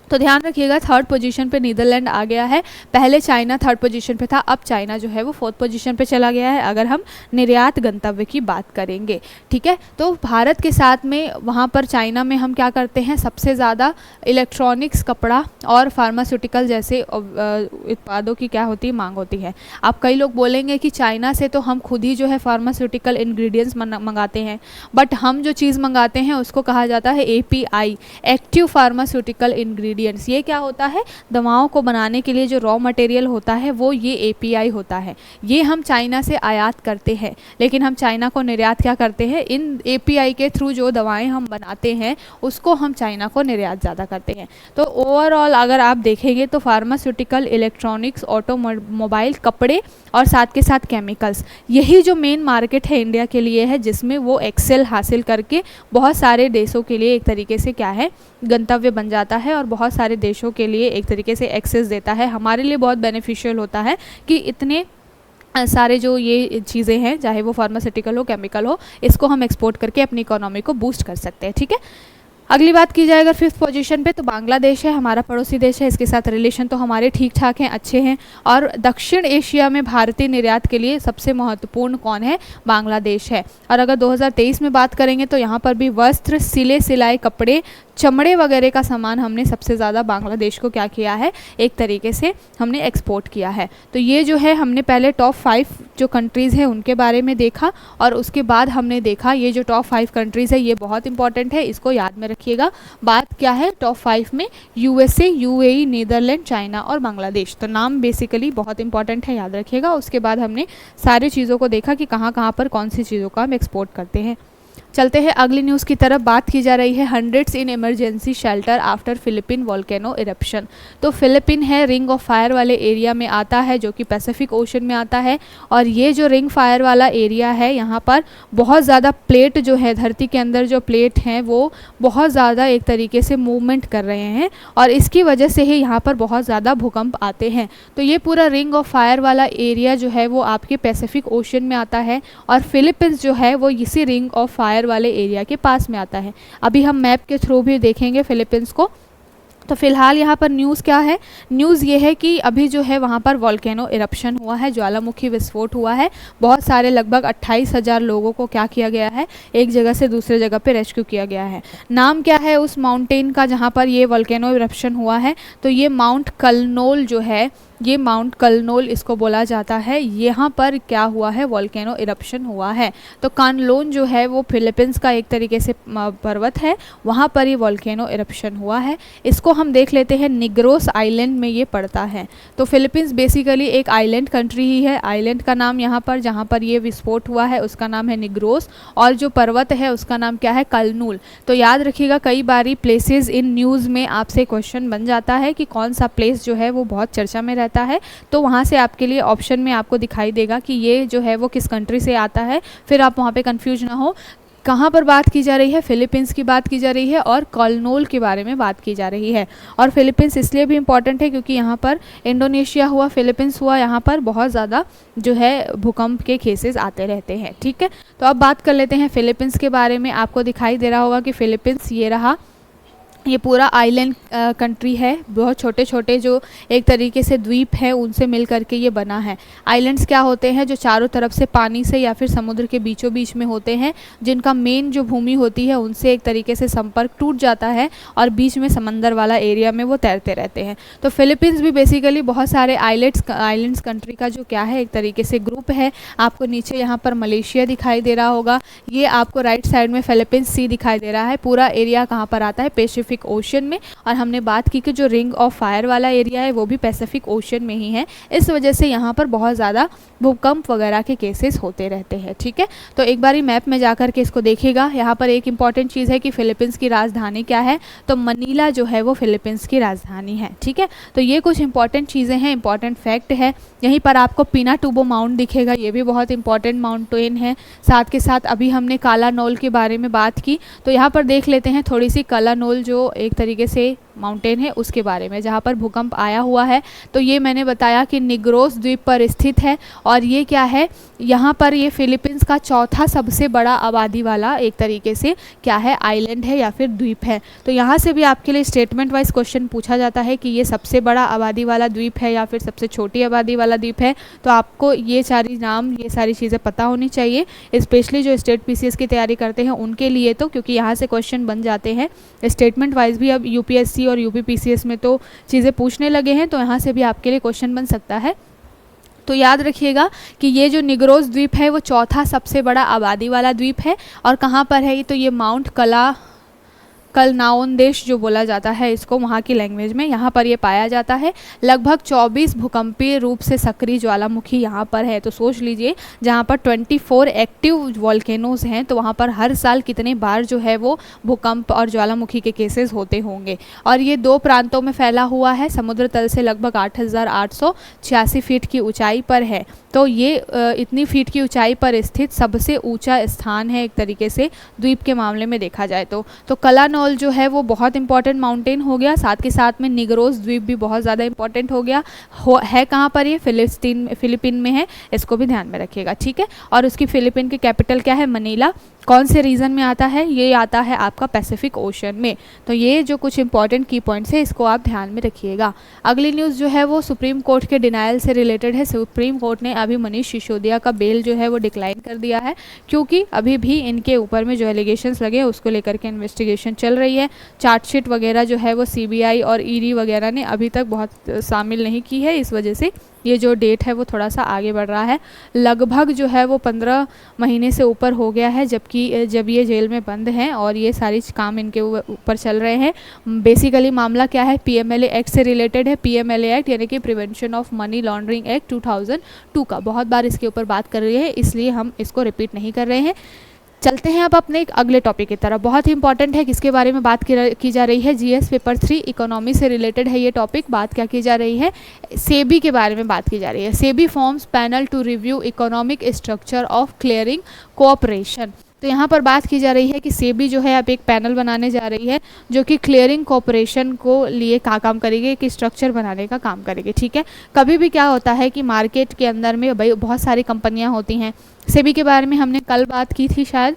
तो ध्यान रखिएगा, 3rd पोजीशन पे नीदरलैंड आ गया है। पहले चाइना 3rd पोजीशन पे था, अब चाइना जो है वो 4th पोजीशन पे चला गया है, अगर हम निर्यात गंतव्य की बात करेंगे। ठीक है, तो भारत के साथ में वहाँ पर चाइना में हम क्या करते हैं, सबसे ज़्यादा इलेक्ट्रॉनिक्स, कपड़ा और फार्मास्यूटिकल जैसे उत्पादों की क्या होती है, मांग होती है। अब कई लोग बोलेंगे कि चाइना से तो हम खुद ही जो है फार्मास्यूटिकल इंग्रेडिएंट्स मंगाते हैं, बट हम जो चीज़ मंगाते हैं उसको कहा जाता है API, एक्टिव फार्मास्यूटिकल इंग्रेडिएंट्स। ये क्या होता है, दवाओं को बनाने के लिए जो रॉ मटेरियल होता है वो ये API होता है। ये हम चाइना से आयात करते हैं, लेकिन हम चाइना को निर्यात क्या करते हैं, इन API के थ्रू जो दवाएं हम बनाते हैं उसको हम चाइना को निर्यात ज़्यादा करते हैं। तो ओवरऑल अगर आप देखेंगे तो फार्मास्यूटिकल, इलेक्ट्रॉनिक्स, ऑटोमोबाइल, कपड़े और साथ के साथ केमिकल्स, यही जो मेन मार्केट है इंडिया के लिए है, जिसमें वो एक्सेल हासिल करके बहुत सारे देशों के लिए एक तरीके से क्या है, गंतव्य बन जाता है और बहुत सारे देशों के लिए एक तरीके से एक्सेस देता है। हमारे लिए बहुत बेनिफिशियल होता है कि इतने सारे जो ये चीज़ें हैं, चाहे वो फार्मास्यूटिकल हो, केमिकल हो, इसको हम एक्सपोर्ट करके अपनी इकोनॉमी को बूस्ट कर सकते हैं। ठीक है, अगली बात की जाए अगर 5th पोजीशन पे, तो बांग्लादेश है, हमारा पड़ोसी देश है, इसके साथ रिलेशन तो हमारे ठीक ठाक हैं, अच्छे हैं। और दक्षिण एशिया में भारतीय निर्यात के लिए सबसे महत्वपूर्ण कौन है, बांग्लादेश है। और अगर 2023 में बात करेंगे तो यहाँ पर भी वस्त्र, सिले सिलाए कपड़े, चमड़े वगैरह का सामान हमने सबसे ज़्यादा बांग्लादेश को क्या किया है, एक तरीके से हमने एक्सपोर्ट किया है। तो ये जो है हमने पहले टॉप 5 जो कंट्रीज़ हैं उनके बारे में देखा, और उसके बाद हमने देखा ये जो टॉप 5 कंट्रीज़ है ये बहुत इंपॉर्टेंट है, इसको याद में रखिएगा। बात क्या है, टॉप 5 में USA, UAE, नीदरलैंड, चाइना और बांग्लादेश। तो नाम बेसिकली बहुत इंपॉर्टेंट है, याद रखिएगा। उसके बाद हमने सारी चीज़ों को देखा कि कहाँ कहाँ पर कौन सी चीज़ों का हम एक्सपोर्ट करते हैं। चलते हैं अगली न्यूज़ की तरफ। बात की जा रही है hundreds in emergency shelter after Philippine volcano eruption. तो फिलिपिन है, रिंग ऑफ फायर वाले एरिया में आता है, जो कि पैसिफिक ओशन में आता है। और ये जो रिंग फायर वाला एरिया है, यहाँ पर बहुत ज़्यादा प्लेट जो है, धरती के अंदर जो प्लेट हैं वो बहुत ज़्यादा एक तरीके से मूवमेंट कर रहे हैं, और इसकी वजह से ही यहाँ पर बहुत ज़्यादा भूकंप आते हैं। तो ये पूरा रिंग ऑफ फायर वाला एरिया जो है वो आपके पैसिफिक ओशन में आता है, और फिलीपींस जो है वो इसी रिंग ऑफ फायर वाले एरिया के पास में आता है। अभी हम मैप के थ्रू भी देखेंगे फिलीपींस को। तो फिलहाल यहाँ पर न्यूज़ क्या है, न्यूज़ ये है कि अभी जो है वहाँ पर वोल्केनो इरप्शन हुआ है, ज्वालामुखी विस्फोट हुआ है। बहुत सारे लगभग 28,000 लोगों को क्या किया गया है, एक जगह से दूसरे जगह पे रेस्क्यू किया गया है। नाम क्या है उस माउंटेन का जहाँ पर ये वोल्केनो इरप्शन हुआ है, तो ये माउंट कलनोल जो है, ये माउंट कलनोल इसको बोला जाता है। यहाँ पर क्या हुआ है, वोल्केनो इरप्शन हुआ है। तो कानलोन जो है वो फिलीपींस का एक तरीके से पर्वत है, वहाँ पर ये वोल्केनो इरप्शन हुआ है। इसको हम देख लेते हैं निग्रोस आइलैंड में ये पड़ता है। तो फिलीपींस बेसिकली एक आइलैंड कंट्री ही है। आइलैंड का नाम यहाँ पर जहाँ पर ये विस्फोट हुआ है उसका नाम है निग्रोस, और जो पर्वत है उसका नाम क्या है, कलनूल। तो याद रखिएगा, कई बारी प्लेसेस इन न्यूज़ में आपसे क्वेश्चन बन जाता है कि कौन सा प्लेस जो है वो बहुत चर्चा में रहता है, तो वहाँ से आपके लिए ऑप्शन में आपको दिखाई देगा कि ये जो है वो किस कंट्री से आता है, फिर आप वहाँ पे कंफ्यूज ना हो। कहाँ पर बात की जा रही है, फिलीपींस की बात की जा रही है और कलनूल के बारे में बात की जा रही है। और फिलीपींस इसलिए भी इम्पॉर्टेंट है क्योंकि यहाँ पर इंडोनेशिया हुआ, फिलीपींस हुआ, यहाँ पर बहुत ज़्यादा जो है भूकंप के केसेस आते रहते हैं। ठीक है, तो अब बात कर लेते हैं फिलीपींस के बारे में। आपको दिखाई दे रहा होगा कि फिलीपींस ये रहा, ये पूरा आइलैंड कंट्री है। बहुत छोटे छोटे जो एक तरीके से द्वीप हैं उनसे मिल करके ये बना है। आइलैंड्स क्या होते हैं, जो चारों तरफ से पानी से या फिर समुद्र के बीचों बीच में होते हैं, जिनका मेन जो भूमि होती है उनसे एक तरीके से संपर्क टूट जाता है और बीच में समंदर वाला एरिया में वो तैरते रहते हैं। तो फिलीपींस भी बेसिकली बहुत सारे आइलैंड्स कंट्री का जो क्या है एक तरीके से ग्रुप है। आपको नीचे यहाँ पर मलेशिया दिखाई दे रहा होगा, ये आपको राइट साइड में फिलीपींस सी दिखाई दे रहा है। पूरा एरिया कहाँ पर आता है, पैसिफिक ओशन में। और हमने बात की कि जो रिंग ऑफ फायर वाला एरिया है वो भी पैसिफिक ओशन में ही है। इस वजह से यहाँ पर बहुत ज़्यादा भूकंप वगैरह के केसेस होते रहते हैं। ठीक है, तो एक बारी मैप में जाकर के इसको देखिएगा। यहाँ पर एक इंपॉर्टेंट चीज़ है कि फिलीपींस की राजधानी क्या है, तो मनीला जो है वो फिलीपींस की राजधानी है। ठीक है, तो ये कुछ इंपॉर्टेंट चीज़ें हैं, इंपॉर्टेंट फैक्ट है। यहीं पर आपको पिनाटुबो माउंट दिखेगा, ये भी बहुत इंपॉर्टेंट माउंटेन है। साथ के साथ अभी हमने कालानोल के बारे में बात की, तो यहाँ पर देख लेते हैं थोड़ी सी कालानोल जो एक तरीके से माउंटेन है उसके बारे में, जहाँ पर भूकंप आया हुआ है। तो ये मैंने बताया कि निग्रोस द्वीप पर स्थित है, और ये क्या है, यहाँ पर ये फिलीपींस का चौथा सबसे बड़ा आबादी वाला एक तरीके से क्या है, आइलैंड है या फिर द्वीप है। तो यहाँ से भी आपके लिए स्टेटमेंट वाइज क्वेश्चन पूछा जाता है कि ये सबसे बड़ा आबादी वाला द्वीप है या फिर सबसे छोटी आबादी वाला द्वीप है। तो आपको ये सारी नाम, ये सारी चीज़ें पता होनी चाहिए, स्पेशली जो स्टेट पीसीएस की तैयारी करते हैं उनके लिए, तो क्योंकि यहाँ से क्वेश्चन बन जाते हैं स्टेटमेंट वाइज भी। अब यूपीएससी और यूपीपीसीएस में तो चीज़ें पूछने लगे हैं, तो यहाँ से भी आपके लिए क्वेश्चन बन सकता है। तो याद रखिएगा कि ये जो निग्रोस द्वीप है वो चौथा सबसे बड़ा आबादी वाला द्वीप है। और कहाँ पर है, तो ये माउंट कलनाओन देश जो बोला जाता है इसको वहाँ की लैंग्वेज में, यहाँ पर ये पाया जाता है। लगभग 24 भूकंपीय रूप से सक्रिय ज्वालामुखी यहाँ पर है। तो सोच लीजिए, जहाँ पर 24 एक्टिव वॉल्केनोज हैं, तो वहाँ पर हर साल कितने बार जो है वो भूकंप और ज्वालामुखी के केसेस होते होंगे। और ये 2 प्रांतों में फैला हुआ है, समुद्र तल से लगभग 8,886 फीट की ऊंचाई पर है। तो ये इतनी फीट की ऊंचाई पर स्थित सबसे ऊंचा स्थान है एक तरीके से द्वीप के मामले में देखा जाए तो कलानोल जो है वो बहुत इंपॉर्टेंट माउंटेन हो गया। साथ के साथ में निग्रोस द्वीप भी बहुत ज़्यादा इंपॉर्टेंट हो गया। है कहाँ पर, ये फिलीपीन में है, इसको भी ध्यान में रखिएगा। ठीक है, और उसकी फिलीपीन की कैपिटल क्या है, मनीला। कौन से रीजन में आता है, ये आता है आपका पैसिफिक ओशन में। तो ये जो कुछ इंपॉर्टेंट की पॉइंट्स है इसको आप ध्यान में रखिएगा। अगली न्यूज़ जो है वो सुप्रीम कोर्ट के डिनायल से रिलेटेड है। सुप्रीम कोर्ट ने अभी मनीष सिसोदिया का बेल जो है वो डिक्लाइन कर दिया है, क्योंकि अभी भी इनके ऊपर में जो एलिगेशंस लगे उसको लेकर के इन्वेस्टिगेशन चल रही है। चार्जशीट वगैरह जो है वो सीबीआई और ईडी वगैरह ने अभी तक बहुत शामिल नहीं की है, इस वजह से ये जो डेट है वो थोड़ा सा आगे बढ़ रहा है। लगभग जो है वो 15 महीने से ऊपर हो गया है जब ये जेल में बंद हैं और ये सारी काम इनके ऊपर चल रहे हैं। बेसिकली मामला क्या है, पीएमएलए एक्ट से रिलेटेड है। पीएमएलए एक्ट यानी कि prevention of money laundering act 2002 का, बहुत बार इसके ऊपर बात कर रही है, इसलिए हम इसको रिपीट नहीं कर रहे हैं। चलते हैं अब अपने एक अगले टॉपिक की तरफ। बहुत ही इंपॉर्टेंट है, किसके बारे में बात की जा रही है, जीएस पेपर 3 इकोनॉमी से रिलेटेड है ये टॉपिक। बात क्या की जा रही है, सेबी के बारे में बात की जा रही है। SEBI forms panel to review economic structure of clearing cooperation. तो यहाँ पर बात की जा रही है कि सेबी जो है अब एक पैनल बनाने जा रही है जो कि क्लियरिंग कॉर्पोरेशन को लिए क्या काम करेगी, कि स्ट्रक्चर बनाने का काम करेगी। ठीक है, कभी भी क्या होता है कि मार्केट के अंदर में भाई बहुत सारी कंपनियाँ होती हैं। सेबी के बारे में हमने कल बात की थी शायद।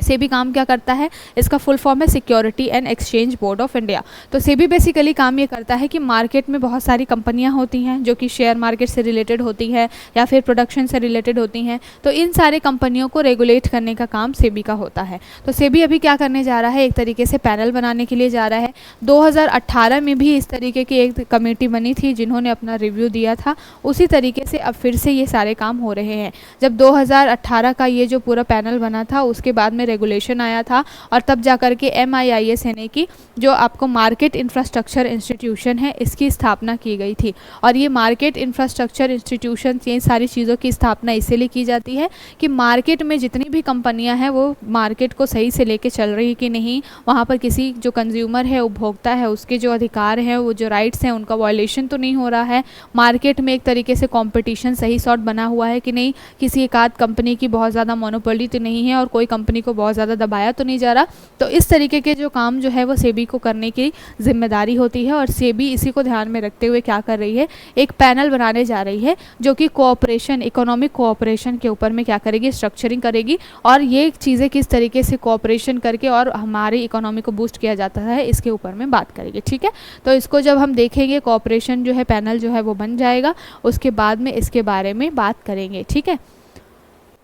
सेबी काम क्या करता है, इसका फुल फॉर्म है security and exchange board of India. तो सेबी बेसिकली काम ये करता है कि मार्केट में बहुत सारी कंपनियां होती हैं जो कि शेयर मार्केट से रिलेटेड होती हैं या फिर प्रोडक्शन से रिलेटेड होती हैं। तो इन सारे कंपनियों को रेगुलेट करने का काम सेबी का होता है। तो सेबी अभी क्या करने जा रहा है, एक तरीके से पैनल बनाने के लिए जा रहा है। 2018 में भी इस तरीके की एक कमेटी बनी थी जिन्होंने अपना रिव्यू दिया था। उसी तरीके से अब फिर से ये सारे काम हो रहे हैं। जब 2018 का ये जो पूरा पैनल बना था उसके बाद में रेगुलेशन आया था और तब जा कर के MIIS यानी कि जो आपको मार्केट इंफ्रास्ट्रक्चर इंस्टीट्यूशन है इसकी स्थापना की गई थी। और ये मार्केट इंफ्रास्ट्रक्चर इंस्टीट्यूशन, ये सारी चीज़ों की स्थापना इसीलिए की जाती है कि मार्केट में जितनी भी कंपनियां हैं वो मार्केट को सही से लेके चल रही कि नहीं, वहाँ पर किसी जो कंज्यूमर है, उपभोक्ता है, उसके जो अधिकार हैं, वो जो राइट्स हैं, उनका वायलेशन तो नहीं हो रहा है, मार्केट में एक तरीके से कंपटीशन सही सॉर्ट बना हुआ है कि नहीं, किसी एक आध कंपनी की बहुत ज़्यादा मोनोपोली तो नहीं है और कोई कंपनी को बहुत ज़्यादा दबाया तो नहीं जा रहा। तो इस तरीके के जो काम जो है वो सेबी को करने की जिम्मेदारी होती है और सेबी इसी को ध्यान में रखते हुए क्या कर रही है, एक पैनल बनाने जा रही है जो कि कोऑपरेशन, इकोनॉमिक कोऑपरेशन के ऊपर में क्या करेगी, स्ट्रक्चरिंग करेगी और ये चीज़ें किस तरीके से कोऑपरेशन करके और हमारी इकोनॉमी को बूस्ट किया जाता है इसके ऊपर में बात करेंगे। ठीक है, तो इसको जब हम देखेंगे, कोऑपरेशन जो है पैनल जो है वो बन जाएगा, उसके बाद में इसके बारे में बात करेंगे। ठीक है,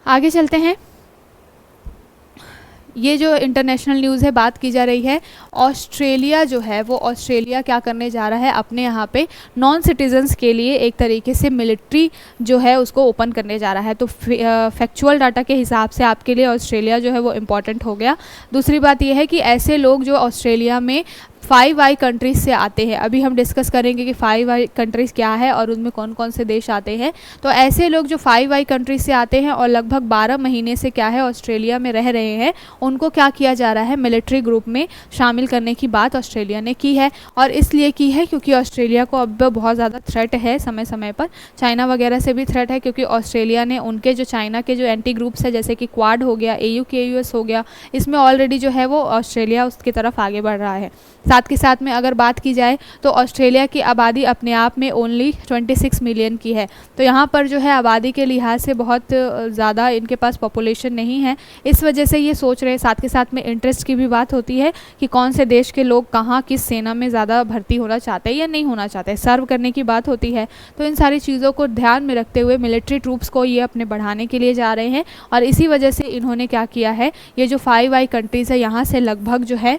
आगे चलते हैं। ये जो इंटरनेशनल न्यूज़ है, बात की जा रही है ऑस्ट्रेलिया जो है वो, ऑस्ट्रेलिया क्या करने जा रहा है, अपने यहाँ पे नॉन सिटीजन्स के लिए एक तरीके से मिलिट्री जो है उसको ओपन करने जा रहा है। तो फैक्चुअल डाटा के हिसाब से आपके लिए ऑस्ट्रेलिया जो है वो इम्पॉर्टेंट हो गया। दूसरी बात यह है कि ऐसे लोग जो ऑस्ट्रेलिया में 5I कंट्रीज़ से आते हैं, अभी हम डिस्कस करेंगे कि 5I कंट्रीज़ क्या है और उनमें कौन कौन से देश आते हैं। तो ऐसे लोग जो 5I कंट्रीज़ से आते हैं और लगभग 12 महीने से क्या है ऑस्ट्रेलिया में रह रहे हैं, उनको क्या किया जा रहा है, मिलिट्री ग्रुप में शामिल करने की बात ऑस्ट्रेलिया ने की है। और इसलिए की है क्योंकि ऑस्ट्रेलिया को अब बहुत ज़्यादा थ्रेट है, समय समय पर चाइना वगैरह से भी थ्रेट है, क्योंकि ऑस्ट्रेलिया ने उनके जो चाइना के जो एंटी ग्रुप्स है जैसे कि क्वाड हो गया, AUKUS हो गया, इसमें ऑलरेडी जो है वो ऑस्ट्रेलिया उसकी तरफ आगे बढ़ रहा है। साथ के साथ में अगर बात की जाए तो ऑस्ट्रेलिया की आबादी अपने आप में ओनली 26 मिलियन की है। तो यहाँ पर जो है आबादी के लिहाज से बहुत ज़्यादा इनके पास पॉपुलेशन नहीं है, इस वजह से ये सोच रहे हैं। साथ के साथ में इंटरेस्ट की भी बात होती है कि कौन से देश के लोग कहाँ किस सेना में ज़्यादा भर्ती होना चाहते हैं या नहीं होना चाहते, सर्व करने की बात होती है। तो इन सारी चीज़ों को ध्यान में रखते हुए मिलिट्री ट्रूप्स को ये अपने बढ़ाने के लिए जा रहे हैं और इसी वजह से इन्होंने क्या किया है, ये जो 5I कंट्रीज़ है यहाँ से लगभग जो है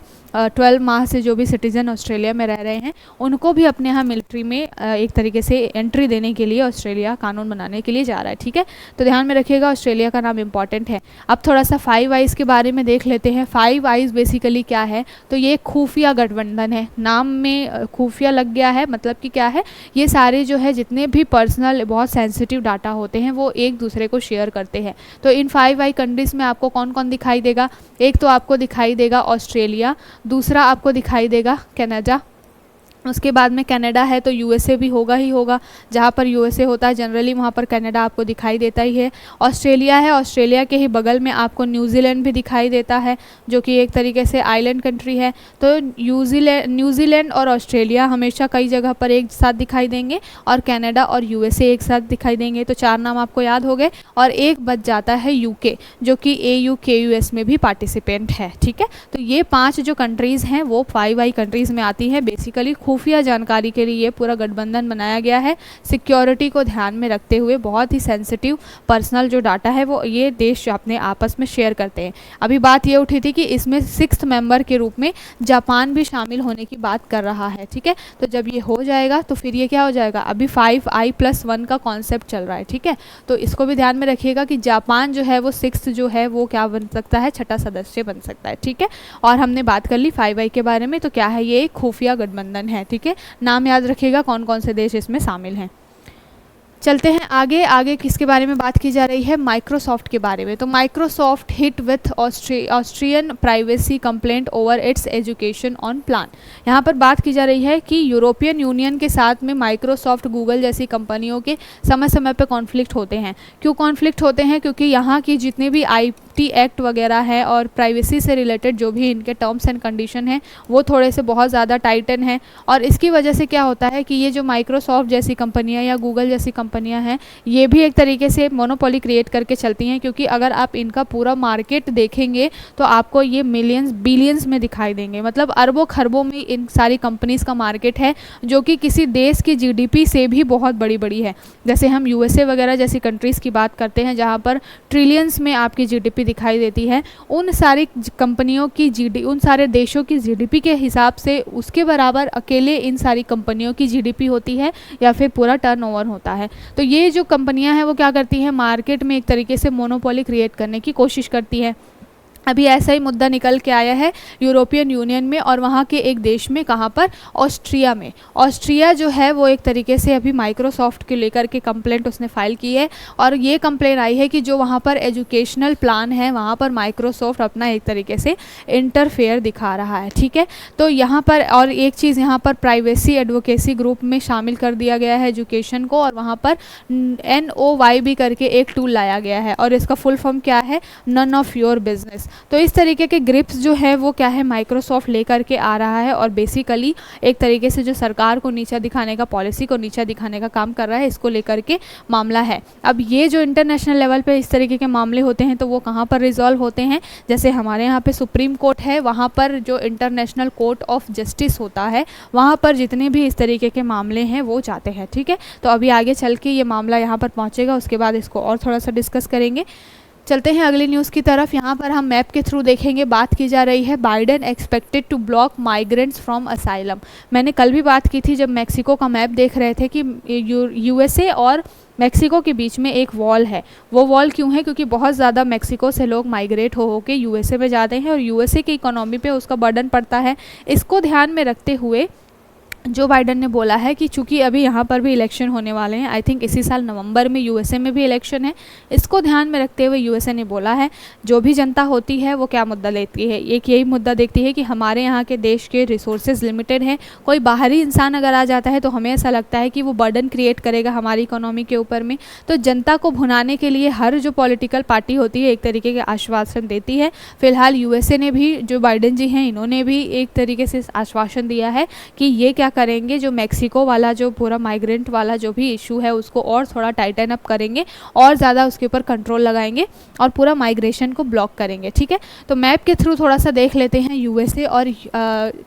12 माह से जो भी सिटीज़न ऑस्ट्रेलिया में रह रहे हैं उनको भी अपने यहाँ मिलिट्री में एक तरीके से एंट्री देने के लिए ऑस्ट्रेलिया कानून बनाने के लिए जा रहा है। ठीक है, तो ध्यान में रखिएगा, ऑस्ट्रेलिया का नाम इंपॉर्टेंट है। अब थोड़ा सा 5I's के बारे में देख लेते हैं। 5I's बेसिकली क्या है, तो ये खुफिया गठबंधन है, नाम में खुफिया लग गया है, मतलब कि क्या है, ये सारे जो है जितने भी पर्सनल बहुत सेंसिटिव डाटा होते हैं वो एक दूसरे को शेयर करते हैं। तो इन 5I कंट्रीज़ में आपको कौन कौन दिखाई देगा, एक तो आपको दिखाई देगा ऑस्ट्रेलिया, दूसरा आपको दिखाई देगा कनाडा, उसके बाद में कनाडा है तो USA भी होगा ही होगा, जहाँ पर USA होता है जनरली वहाँ पर कनाडा आपको दिखाई देता ही है। ऑस्ट्रेलिया है, ऑस्ट्रेलिया के ही बगल में आपको न्यूजीलैंड भी दिखाई देता है जो कि एक तरीके से आइलैंड कंट्री है। तो न्यूजीलैंड और ऑस्ट्रेलिया हमेशा कई जगह पर एक साथ दिखाई देंगे और कनाडा और USA एक साथ दिखाई देंगे। तो 4 नाम आपको याद हो गए और एक बच जाता है UK जो कि AUKUS में भी पार्टिसिपेंट है। ठीक है, तो ये 5 जो कंट्रीज़ हैं वो 5I कंट्रीज़ में आती है। बेसिकली खुफिया जानकारी के लिए पूरा गठबंधन बनाया गया है, सिक्योरिटी को ध्यान में रखते हुए। बहुत ही सेंसिटिव पर्सनल जो डाटा है वो ये देश अपने आपस में शेयर करते हैं। अभी बात ये उठी थी कि इसमें 6th मेंबर के रूप में जापान भी शामिल होने की बात कर रहा है। ठीक है, तो जब ये हो जाएगा तो फिर ये क्या हो जाएगा, अभी 5I+1 का कॉन्सेप्ट चल रहा है। ठीक है, तो इसको भी ध्यान में रखिएगा कि जापान जो है वो 6th जो है वो क्या बन सकता है, 6ठा सदस्य बन सकता है। ठीक है, और हमने बात कर ली 5I के बारे में, तो क्या है, ये एक खुफिया गठबंधन है। ठीक है, नाम याद रखिएगा कौन कौन से देश इसमें शामिल हैं। चलते हैं आगे। आगे किसके बारे में बात की जा रही है, माइक्रोसॉफ्ट के बारे में। तो Microsoft hit with Austrian privacy complaint over it's education on plan. यहाँ पर बात की जा रही है कि यूरोपियन यूनियन के साथ में माइक्रोसॉफ्ट, गूगल जैसी कंपनियों के समय समय पर कॉन्फ्लिक्ट होते हैं। क्यों कॉन्फ्लिक्ट होते हैं, क्योंकि यहाँ की जितने भी IT एक्ट वगैरह है और प्राइवेसी से रिलेटेड जो भी इनके टर्म्स एंड कंडीशन हैं वो थोड़े से बहुत ज़्यादा टाइटन हैं। और इसकी वजह से क्या होता है कि ये जो माइक्रोसॉफ्ट जैसी कंपनियां या गूगल जैसी कंपनियां हैं ये भी एक तरीके से मोनोपोली क्रिएट करके चलती हैं, क्योंकि अगर आप इनका पूरा मार्केट देखेंगे तो आपको ये मिलियंस बिलियंस में दिखाई देंगे, मतलब अरबों खरबों में इन सारी कंपनीज़ का मार्केट है जो कि किसी देश की GDP से भी बहुत बड़ी बड़ी है। जैसे हम USA वगैरह जैसी कंट्रीज़ की बात करते हैं जहाँ पर ट्रिलियंस में आपकी GDP दिखाई देती है, उन सारी कंपनियों की उन सारे देशों की GDP के हिसाब से उसके बराबर अकेले इन सारी कंपनियों की GDP होती है या फिर पूरा टर्नओवर होता है। तो ये जो कंपनियां हैं वो क्या करती हैं, मार्केट में एक तरीके से मोनोपोली क्रिएट करने की कोशिश करती है। अभी ऐसा ही मुद्दा निकल के आया है यूरोपियन यूनियन में और वहाँ के एक देश में, कहाँ पर, ऑस्ट्रिया में। ऑस्ट्रिया जो है वो एक तरीके से अभी माइक्रोसॉफ्ट के लेकर के कंप्लेंट उसने फाइल की है और ये कंप्लेंट आई है कि जो वहाँ पर एजुकेशनल प्लान है वहाँ पर माइक्रोसॉफ्ट अपना एक तरीके से इंटरफेयर दिखा रहा है। ठीक है, तो यहाँ पर और एक चीज़ यहाँ पर प्राइवेसी एडवोकेसी ग्रुप में शामिल कर दिया गया है एजुकेशन को, और वहाँ पर NOYB करके एक टूल लाया गया है और इसका फुल फॉर्म क्या है, नन ऑफ योर बिजनेस। तो इस तरीके के ग्रिप्स जो है वो क्या है, माइक्रोसॉफ्ट लेकर के आ रहा है और बेसिकली एक तरीके से जो सरकार को नीचा दिखाने का, पॉलिसी को नीचा दिखाने का काम कर रहा है, इसको लेकर के मामला है। अब ये जो इंटरनेशनल लेवल पे इस तरीके के मामले होते हैं तो वो कहाँ पर रिजॉल्व होते हैं, जैसे हमारे यहाँ पे सुप्रीम कोर्ट है, वहाँ पर जो इंटरनेशनल कोर्ट ऑफ जस्टिस होता है वहाँ पर जितने भी इस तरीके के मामले हैं वो जाते हैं। ठीक है, तो अभी आगे चल के ये मामला यहाँ पर पहुँचेगा, उसके बाद इसको और थोड़ा सा डिस्कस करेंगे। चलते हैं अगली न्यूज़ की तरफ। यहाँ पर हम मैप के थ्रू देखेंगे, बात की जा रही है Biden expected to block migrants from asylum. मैंने कल भी बात की थी जब मैक्सिको का मैप देख रहे थे कि USA और मैक्सिको के बीच में एक वॉल है। वो वॉल क्यों है, क्योंकि बहुत ज़्यादा मैक्सिको से लोग माइग्रेट हो के USA में जाते हैं और USA की इकोनॉमी पे उसका बर्डन पड़ता है। इसको ध्यान में रखते हुए जो बाइडन ने बोला है कि चूंकि अभी यहाँ पर भी इलेक्शन होने वाले हैं, आई थिंक इसी साल नवंबर में USA में भी इलेक्शन है, इसको ध्यान में रखते हुए USA ने बोला है जो भी जनता होती है वो क्या मुद्दा लेती है, एक यही मुद्दा देखती है कि हमारे यहाँ के देश के रिसोर्सेज लिमिटेड हैं, कोई बाहरी इंसान अगर आ जाता है तो हमें ऐसा लगता है कि वो बर्डन क्रिएट करेगा हमारी इकोनॉमी के ऊपर में। तो जनता को भुनाने के लिए हर जो पॉलिटिकल पार्टी होती है एक तरीके के आश्वासन देती है। फिलहाल USA ने भी, जो बाइडन जी हैं इन्होंने भी एक तरीके से आश्वासन दिया है कि ये क्या करेंगे, जो मैक्सिको वाला जो पूरा माइग्रेंट वाला जो भी इशू है उसको और थोड़ा टाइटन अप करेंगे और ज़्यादा उसके ऊपर कंट्रोल लगाएंगे और पूरा माइग्रेशन को ब्लॉक करेंगे। ठीक है, तो मैप के थ्रू थोड़ा सा देख लेते हैं USA और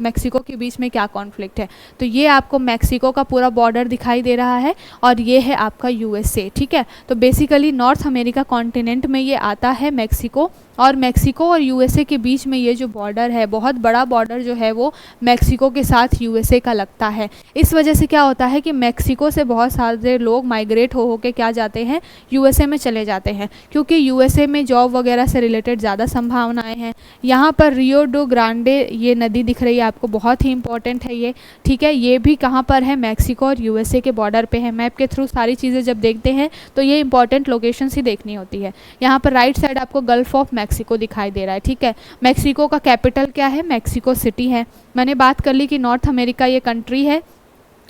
मैक्सिको के बीच में क्या कॉन्फ्लिक्ट है। तो ये आपको मैक्सिको का पूरा बॉर्डर दिखाई दे रहा है और ये है आपका USA। ठीक है, तो बेसिकली नॉर्थ अमेरिका कॉन्टिनेंट में ये आता है मैक्सिको, और मैक्सिको और USA के बीच में ये जो बॉर्डर है, बहुत बड़ा बॉर्डर जो है वो मैक्सिको के साथ USA का लगता है। इस वजह से क्या होता है कि मैक्सिको से बहुत सारे लोग माइग्रेट हो के क्या जाते हैं, USA में चले जाते हैं, क्योंकि USA में जॉब वगैरह से रिलेटेड ज़्यादा संभावनाएं हैं। यहाँ पर रियो डो ग्रांडे ये नदी दिख रही है आपको, बहुत ही इंपॉर्टेंट है ये। ठीक है, ये भी कहाँ पर है, मैक्सिको और USA के बॉर्डर पे है। मैप के थ्रू सारी चीज़ें जब देखते हैं तो ये इंपॉर्टेंट लोकेशन ही देखनी होती है। यहाँ पर राइट साइड आपको गल्फ ऑफ मैक्सिको दिखाई दे रहा है। ठीक है, मैक्सिको का कैपिटल क्या है, मैक्सिको सिटी है। मैंने बात कर ली कि नॉर्थ अमेरिका ये कंट्री है,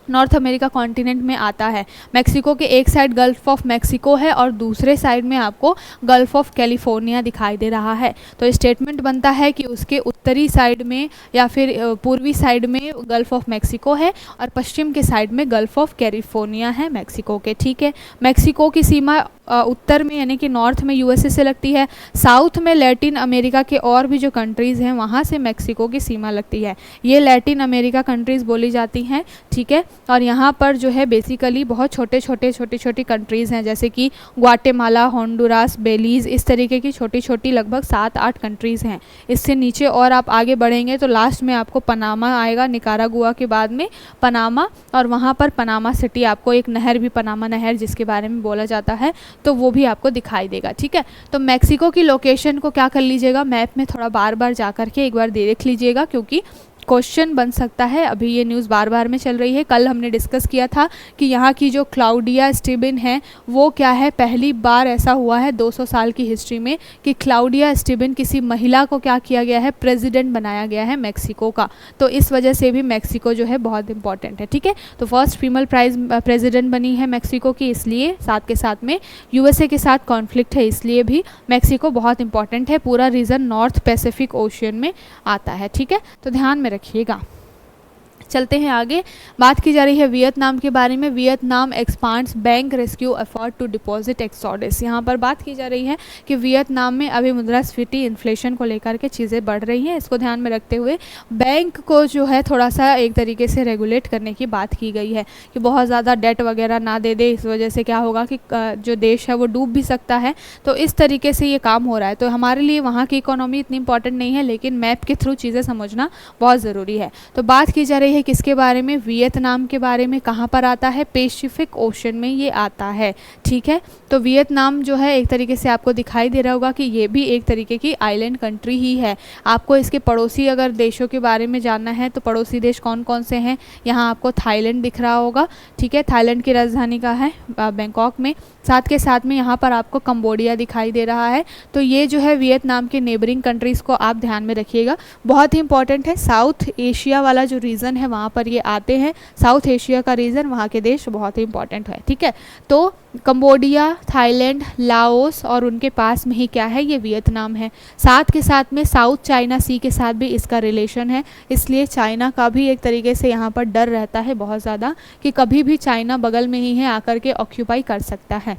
नॉर्थ अमेरिका कॉन्टिनेंट में आता है। मैक्सिको के एक साइड गल्फ ऑफ मैक्सिको है और दूसरे साइड में आपको गल्फ ऑफ कैलिफोर्निया दिखाई दे रहा है। तो स्टेटमेंट बनता है कि उसके उत्तरी साइड में या फिर पूर्वी साइड में गल्फ ऑफ मैक्सिको है और पश्चिम के साइड में गल्फ ऑफ कैलिफोर्निया है मैक्सिको के। ठीक है, मैक्सिको की सीमा उत्तर में यानी कि नॉर्थ में USA से लगती है, साउथ में लैटिन अमेरिका के और भी जो कंट्रीज़ हैं वहाँ से मैक्सिको की सीमा लगती है। ये लैटिन अमेरिका कंट्रीज़ बोली जाती हैं। ठीक है, और यहाँ पर जो है बेसिकली बहुत छोटी छोटी कंट्रीज़ हैं, जैसे कि ग्वाटेमाला, होंडुरास, बेलीज़, इस तरीके की छोटी छोटी लगभग 7-8 कंट्रीज़ हैं। इससे नीचे और आप आगे बढ़ेंगे तो लास्ट में आपको पनामा आएगा, निकारागुआ के बाद में पनामा, और वहाँ पर पनामा सिटी, आपको एक नहर भी, पनामा नहर जिसके बारे में बोला जाता है, तो वो भी आपको दिखाई देगा। ठीक है, तो मैक्सिको की लोकेशन को क्या कर लीजिएगा, मैप में थोड़ा बार बार जा करके एक बार देख लीजिएगा, क्योंकि क्वेश्चन बन सकता है। अभी ये न्यूज़ बार बार में चल रही है। कल हमने डिस्कस किया था कि यहाँ की जो क्लाउडिया स्टीबन है वो क्या है, पहली बार ऐसा हुआ है 200 साल की हिस्ट्री में कि क्लाउडिया स्टीबन किसी महिला को क्या किया गया है, प्रेसिडेंट बनाया गया है मैक्सिको का। तो इस वजह से भी मैक्सिको जो है बहुत इंपॉर्टेंट है। ठीक है, तो फर्स्ट फीमेल प्रेसिडेंट बनी है मैक्सिको की, इसलिए साथ के साथ में USA के साथ कॉन्फ्लिक्ट है, इसलिए भी मैक्सिको बहुत इंपॉर्टेंट है। पूरा रीजन नॉर्थ पैसिफिक ओशियन में आता है। ठीक है, तो ध्यान में रखिएगा। चलते हैं आगे, बात की जा रही है वियतनाम के बारे में। Vietnam expands bank rescue effort to deposit exodus. यहाँ पर बात की जा रही है कि वियतनाम में अभी मुद्रास्फीति, इन्फ्लेशन को लेकर के चीज़ें बढ़ रही हैं। इसको ध्यान में रखते हुए बैंक को जो है थोड़ा सा एक तरीके से रेगुलेट करने की बात की गई है कि बहुत ज़्यादा डेट वगैरह ना दे दे, इस वजह से क्या होगा कि जो देश है वो डूब भी सकता है। तो इस तरीके से ये काम हो रहा है। तो हमारे लिए वहाँ की इकोनॉमी इतनी इंपॉर्टेंट नहीं है, लेकिन मैप के थ्रू चीज़ें समझना बहुत ज़रूरी है। तो बात की जा रही है हैं किसके बारे में, वियतनाम के बारे में। कहाँ पर आता है, पैसिफिक ओशन में ये आता है, ठीक है। तो वियतनाम जो है एक तरीके से आपको दिखाई दे रहा होगा कि ये भी एक तरीके की आइलैंड कंट्री ही है। आपको इसके पड़ोसी अगर देशों के बारे में जानना है तो पड़ोसी देश कौन कौन से हैं, यहाँ आपको थाईलैंड दिख रहा होगा, ठीक है। थाईलैंड की राजधानी का है बैंकॉक में। साथ के साथ में यहाँ पर आपको कंबोडिया दिखाई दे रहा है। तो ये जो है वियतनाम के नेबरिंग कंट्रीज़ को आप ध्यान में रखिएगा, बहुत ही इंपॉर्टेंट है। साउथ एशिया वाला जो रीजन है वहाँ पर ये आते हैं, साउथ एशिया का रीजन, वहाँ के देश बहुत ही इंपॉर्टेंट है, ठीक है। तो कंबोडिया, थाईलैंड, लाओस और उनके पास में ही क्या है, ये वियतनाम है। साथ के साथ में साउथ चाइना सी के साथ भी इसका रिलेशन है, इसलिए चाइना का भी एक तरीके से यहाँ पर डर रहता है बहुत ज़्यादा कि कभी भी चाइना बगल में ही है आकर के ऑक्यूपाई कर सकता है,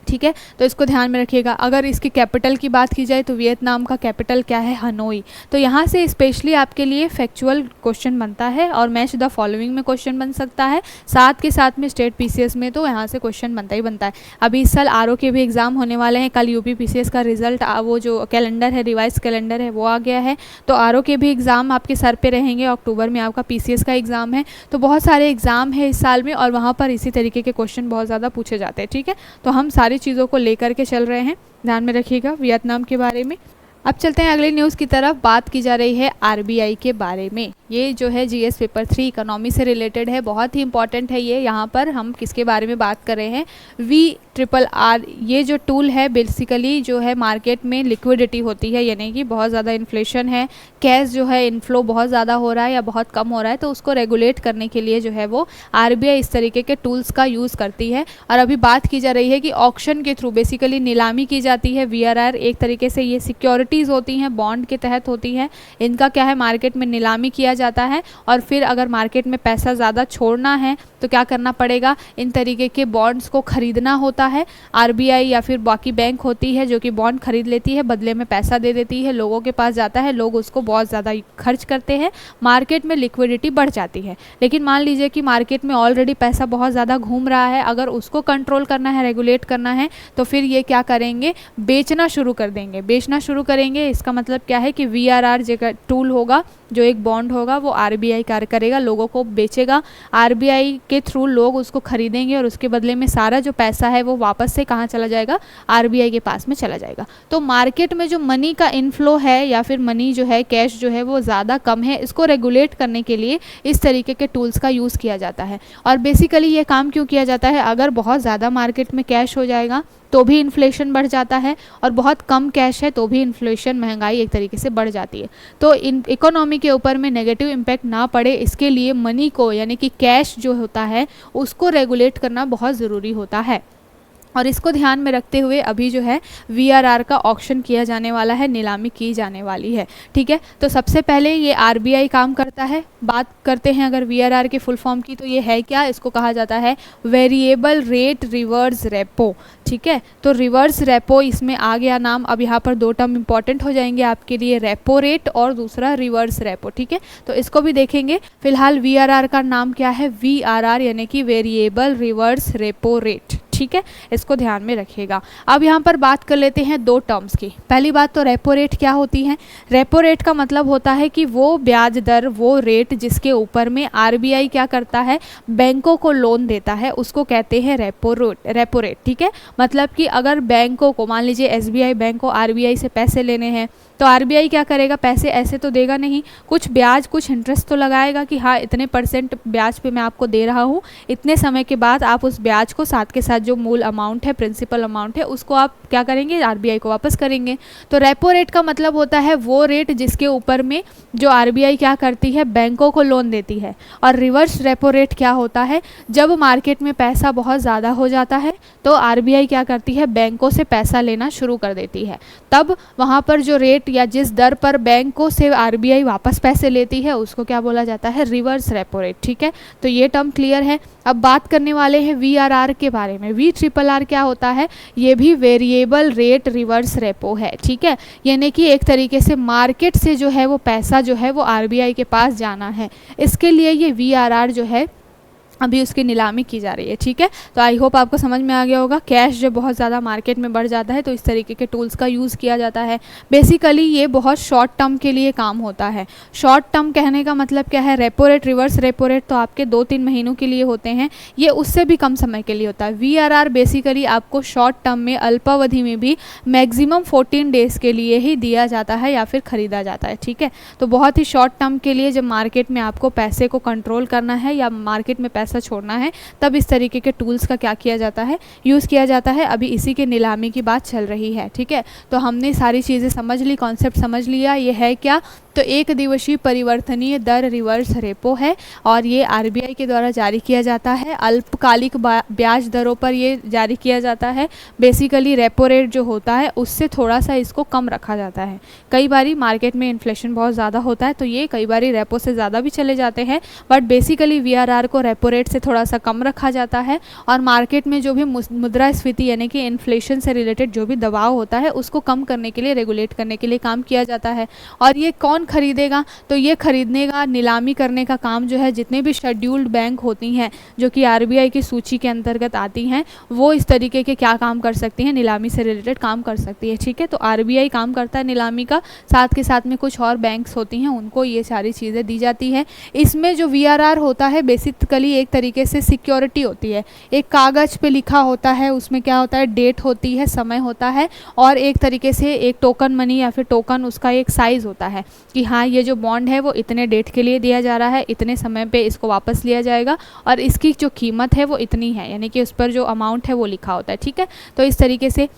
ठीक है। तो इसको ध्यान में रखिएगा। अगर इसकी कैपिटल की बात की जाए तो वियतनाम का कैपिटल क्या है, हनोई। तो यहाँ से स्पेशली आपके लिए फैक्चुअल क्वेश्चन बनता है और मैच द फॉलोइंग में क्वेश्चन बन सकता है, साथ के साथ में स्टेट पीसीएस में तो यहाँ से क्वेश्चन बनता ही बनता है। अभी इस साल आरओ के भी एग्जाम होने वाले हैं, कल यूपी पीसीएस का रिजल्ट वो जो कैलेंडर है, रिवाइज कैलेंडर है वो आ गया है। तो आरओ के भी एग्ज़ाम आपके सर पे रहेंगे, अक्टूबर में आपका पीसीएस का एग्ज़ाम है। तो बहुत सारे एग्ज़ाम है इस साल में और वहाँ पर इसी तरीके के क्वेश्चन बहुत ज़्यादा पूछे जाते हैं, ठीक है। तो हम सारी चीज़ों को लेकर के चल रहे हैं, ध्यान में रखिएगा वियतनाम के बारे में। अब चलते हैं अगली न्यूज़ की तरफ। बात की जा रही है आरबीआई के बारे में। ये जो है जीएस पेपर 3 इकोनॉमी से रिलेटेड है, बहुत ही इंपॉर्टेंट है ये। यहाँ पर हम किसके बारे में बात कर रहे हैं, VRRR। ये जो टूल है बेसिकली जो है मार्केट में लिक्विडिटी होती है, यानी कि बहुत ज़्यादा इन्फ्लेशन है, कैश जो है इनफ्लो बहुत ज़्यादा हो रहा है या बहुत कम हो रहा है, तो उसको रेगुलेट करने के लिए जो है वो आरबीआई इस तरीके के टूल्स का यूज़ करती है। और अभी बात की जा रही है कि ऑक्शन के थ्रू बेसिकली नीलामी की जाती है। VRR एक तरीके से ये सिक्योरिटीज़ होती हैं, बॉन्ड के तहत होती हैं, इनका क्या है मार्केट में नीलामी किया जाता है। और फिर अगर मार्केट में पैसा ज़्यादा छोड़ना है तो क्या करना पड़ेगा, इन तरीके के बॉन्ड्स को खरीदना होता है। आरबीआई या फिर बाकी बैंक होती है जो कि बॉन्ड खरीद लेती है, बदले में पैसा दे देती है, लोगों के पास जाता है, लोग उसको बहुत ज़्यादा खर्च करते हैं, मार्केट में लिक्विडिटी बढ़ जाती है। लेकिन मान लीजिए कि मार्केट में ऑलरेडी पैसा बहुत ज़्यादा घूम रहा है, अगर उसको कंट्रोल करना है, रेगुलेट करना है, तो फिर ये क्या करेंगे, बेचना शुरू कर देंगे, बेचना शुरू करेंगे। इसका मतलब क्या है कि VRR जो टूल होगा, जो एक बॉन्ड होगा, वो आरबीआई कार्य करेगा, लोगों को बेचेगा, आरबीआई के थ्रू लोग उसको खरीदेंगे और उसके बदले में सारा जो पैसा है वो वापस से कहाँ चला जाएगा, आरबीआई के पास में चला जाएगा। तो मार्केट में जो मनी का इनफ्लो है या फिर मनी जो है, कैश जो है वो ज़्यादा कम है, इसको रेगुलेट करने के लिए इस तरीके के टूल्स का यूज़ किया जाता है। और बेसिकली ये काम क्यों किया जाता है, अगर बहुत ज़्यादा मार्केट में कैश हो जाएगा तो भी इन्फ्लेशन बढ़ जाता है, और बहुत कम कैश है तो भी इन्फ्लेशन, महंगाई एक तरीके से बढ़ जाती है। तो इन इकोनॉमी के ऊपर में नेगेटिव इम्पैक्ट ना पड़े, इसके लिए मनी को यानी कि कैश जो होता है उसको रेगुलेट करना बहुत ज़रूरी होता है। और इसको ध्यान में रखते हुए अभी जो है VRR का ऑक्शन किया जाने वाला है, नीलामी की जाने वाली है, ठीक है। तो सबसे पहले ये आरबीआई काम करता है। बात करते हैं अगर VRR के फुल फॉर्म की, तो ये है क्या, इसको कहा जाता है वेरिएबल रेट रिवर्स रेपो, ठीक है। तो रिवर्स रेपो इसमें आ गया नाम। अब यहाँ पर दो टर्म इंपॉर्टेंट हो जाएंगे आपके लिए, रेपो रेट और दूसरा रिवर्स रेपो, ठीक है। तो इसको भी देखेंगे। फिलहाल VRR का नाम क्या है, VRR यानी कि वेरिएबल रिवर्स रेपो रेट, ठीक है, इसको ध्यान में रखिएगा। अब यहाँ पर बात कर लेते हैं दो टर्म्स की। पहली बात तो रेपो रेट क्या होती है। रेपो रेट का मतलब होता है कि वो ब्याज दर, वो रेट जिसके ऊपर में आरबीआई क्या करता है, बैंकों को लोन देता है, उसको कहते हैं रेपो रेट, ठीक है। मतलब कि अगर बैंकों को, मान लीजिए एसबीआई बैंक को आरबीआई से पैसे लेने हैं, तो आरबीआई क्या करेगा, पैसे ऐसे तो देगा नहीं, कुछ ब्याज, कुछ इंटरेस्ट तो लगाएगा कि हाँ इतने % ब्याज पे मैं आपको दे रहा हूँ, इतने समय के बाद आप उस ब्याज को साथ के साथ जो मूल अमाउंट है, प्रिंसिपल अमाउंट है, उसको आप क्या करेंगे, आरबीआई को वापस करेंगे। तो रेपो रेट का मतलब होता है वो रेट जिसके ऊपर में जो आरबीआई क्या करती है, बैंकों को लोन देती है। और रिवर्स रेपो रेट क्या होता है, जब मार्केट में पैसा बहुत ज़्यादा हो जाता है तो आरबीआई क्या करती है, बैंकों से पैसा लेना शुरू कर देती है। तब वहाँ पर जो रेट या जिस दर पर बैंकों से आरबीआई वापस पैसे लेती है उसको क्या बोला जाता है, रिवर्स रेपो रेट, ठीक है। तो ये टर्म क्लियर है। अब बात करने वाले हैं VRR के बारे में। VRRR क्या होता है, ये भी वेरिएबल रेट रिवर्स रेपो है, ठीक है। यानी कि एक तरीके से मार्केट से जो है वो पैसा जो है वो आरबीआई के पास जाना है, इसके लिए ये VRR जो है अभी उसकी नीलामी की जा रही है। ठीक है, तो आई होप आपको समझ में आ गया होगा। कैश जब बहुत ज़्यादा मार्केट में बढ़ जाता है तो इस तरीके के टूल्स का यूज़ किया जाता है। बेसिकली ये बहुत शॉर्ट टर्म के लिए काम होता है। शॉर्ट टर्म कहने का मतलब क्या है, repo rate, reverse repo rate तो आपके 2-3 महीनों के लिए होते हैं, ये उससे भी कम समय के लिए होता है। VRR बेसिकली आपको शॉर्ट टर्म में, अल्पावधि में भी मैक्सिमम 14 डेज़ के लिए ही दिया जाता है या फिर ख़रीदा जाता है। ठीक है, तो बहुत ही शॉर्ट टर्म के लिए जब मार्केट में आपको पैसे को कंट्रोल करना है या मार्केट में पैसा छोड़ना है, तब इस तरीके के टूल्स का क्या किया जाता है, यूज़ किया जाता है। अभी इसी के नीलामी की बात चल रही है। ठीक है, तो हमने सारी चीज़ें समझ ली, कॉन्सेप्ट समझ लिया। ये है क्या, तो एक दिवसीय परिवर्तनीय दर रिवर्स रेपो है और ये RBI के द्वारा जारी किया जाता है। अल्पकालिक ब्याज दरों पर ये जारी किया जाता है। बेसिकली रेपो रेट जो होता है उससे थोड़ा सा इसको कम रखा जाता है। कई बारी मार्केट में इन्फ्लेशन बहुत ज़्यादा होता है तो ये कई बारी रेपो से ज़्यादा भी चले जाते हैं, बट बेसिकली VRR को रेपो रेट से थोड़ा सा कम रखा जाता है और मार्केट में जो भी मुद्रास्फीति यानी कि इन्फ्लेशन से रिलेटेड जो भी दबाव होता है उसको कम करने के लिए, रेगुलेट करने के लिए काम किया जाता है। और ये कौन खरीदेगा, तो ये खरीदने का, नीलामी करने का काम जो है, जितने भी शेड्यूल्ड बैंक होती हैं जो कि RBI की सूची के अंतर्गत आती हैं, वो इस तरीके के क्या काम कर सकती हैं, नीलामी से रिलेटेड काम कर सकती है। ठीक है, तो RBI काम करता है नीलामी का, साथ के साथ में कुछ और बैंक्स होती हैं उनको ये सारी चीज़ें दी जाती है। इसमें जो VRR होता है बेसिकली एक तरीके से सिक्योरिटी होती है। एक कागज़ पे लिखा होता है, उसमें क्या होता है, डेट होती है, समय होता है और एक तरीके से एक टोकन मनी या फिर टोकन, उसका एक साइज़ होता है कि हाँ ये जो बॉन्ड है वो इतने डेट के लिए दिया जा रहा है, इतने समय पे इसको वापस लिया जाएगा और इसकी जो कीमत है वो इतनी है, यानी कि उस पर जो अमाउंट है वो लिखा होता है। ठीक है, तो इस तरीके से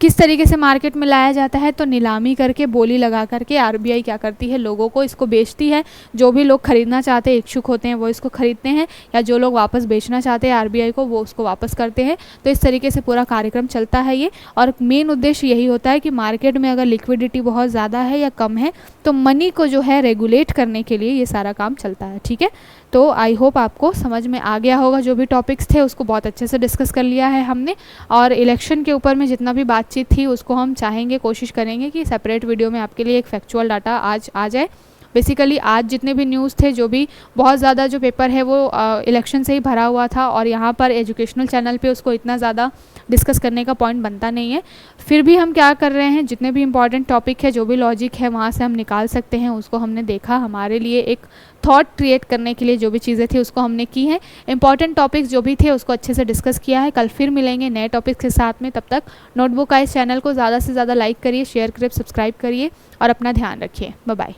किस तरीके से मार्केट में लाया जाता है, तो नीलामी करके, बोली लगा करके RBI क्या करती है, लोगों को इसको बेचती है। जो भी लोग खरीदना चाहते हैं, इच्छुक होते हैं, वो इसको खरीदते हैं, या जो लोग वापस बेचना चाहते हैं RBI को, वो उसको वापस करते हैं। तो इस तरीके से पूरा कार्यक्रम चलता है ये, और मेन उद्देश्य यही होता है कि मार्केट में अगर लिक्विडिटी बहुत ज़्यादा है या कम है तो मनी को जो है रेगुलेट करने के लिए ये सारा काम चलता है। ठीक है, तो आई होप आपको समझ में आ गया होगा। जो भी टॉपिक्स थे उसको बहुत अच्छे से डिस्कस कर लिया है हमने, और इलेक्शन के ऊपर में जितना भी बातचीत थी उसको हम चाहेंगे, कोशिश करेंगे कि सेपरेट वीडियो में आपके लिए एक फैक्चुअल डाटा आज आ जाए। बेसिकली आज जितने भी न्यूज़ थे, जो भी बहुत ज़्यादा जो पेपर है वो इलेक्शन से ही भरा हुआ था, और यहाँ पर एजुकेशनल चैनल पे उसको इतना ज़्यादा डिस्कस करने का पॉइंट बनता नहीं है। फिर भी हम क्या कर रहे हैं, जितने भी इंपॉर्टेंट टॉपिक है, जो भी लॉजिक है वहाँ से हम निकाल सकते हैं, उसको हमने देखा। हमारे लिए एक थॉट क्रिएट करने के लिए जो भी चीज़ें थी उसको हमने की हैं। इंपॉर्टेंट टॉपिक्स जो भी थे उसको अच्छे से डिस्कस किया है। कल फिर मिलेंगे नए टॉपिक्स के साथ में। तब तक नोटबुक का इस चैनल को ज़्यादा से ज़्यादा लाइक करिए, शेयर करिए, सब्सक्राइब करिए और अपना ध्यान रखिए। Bye bye.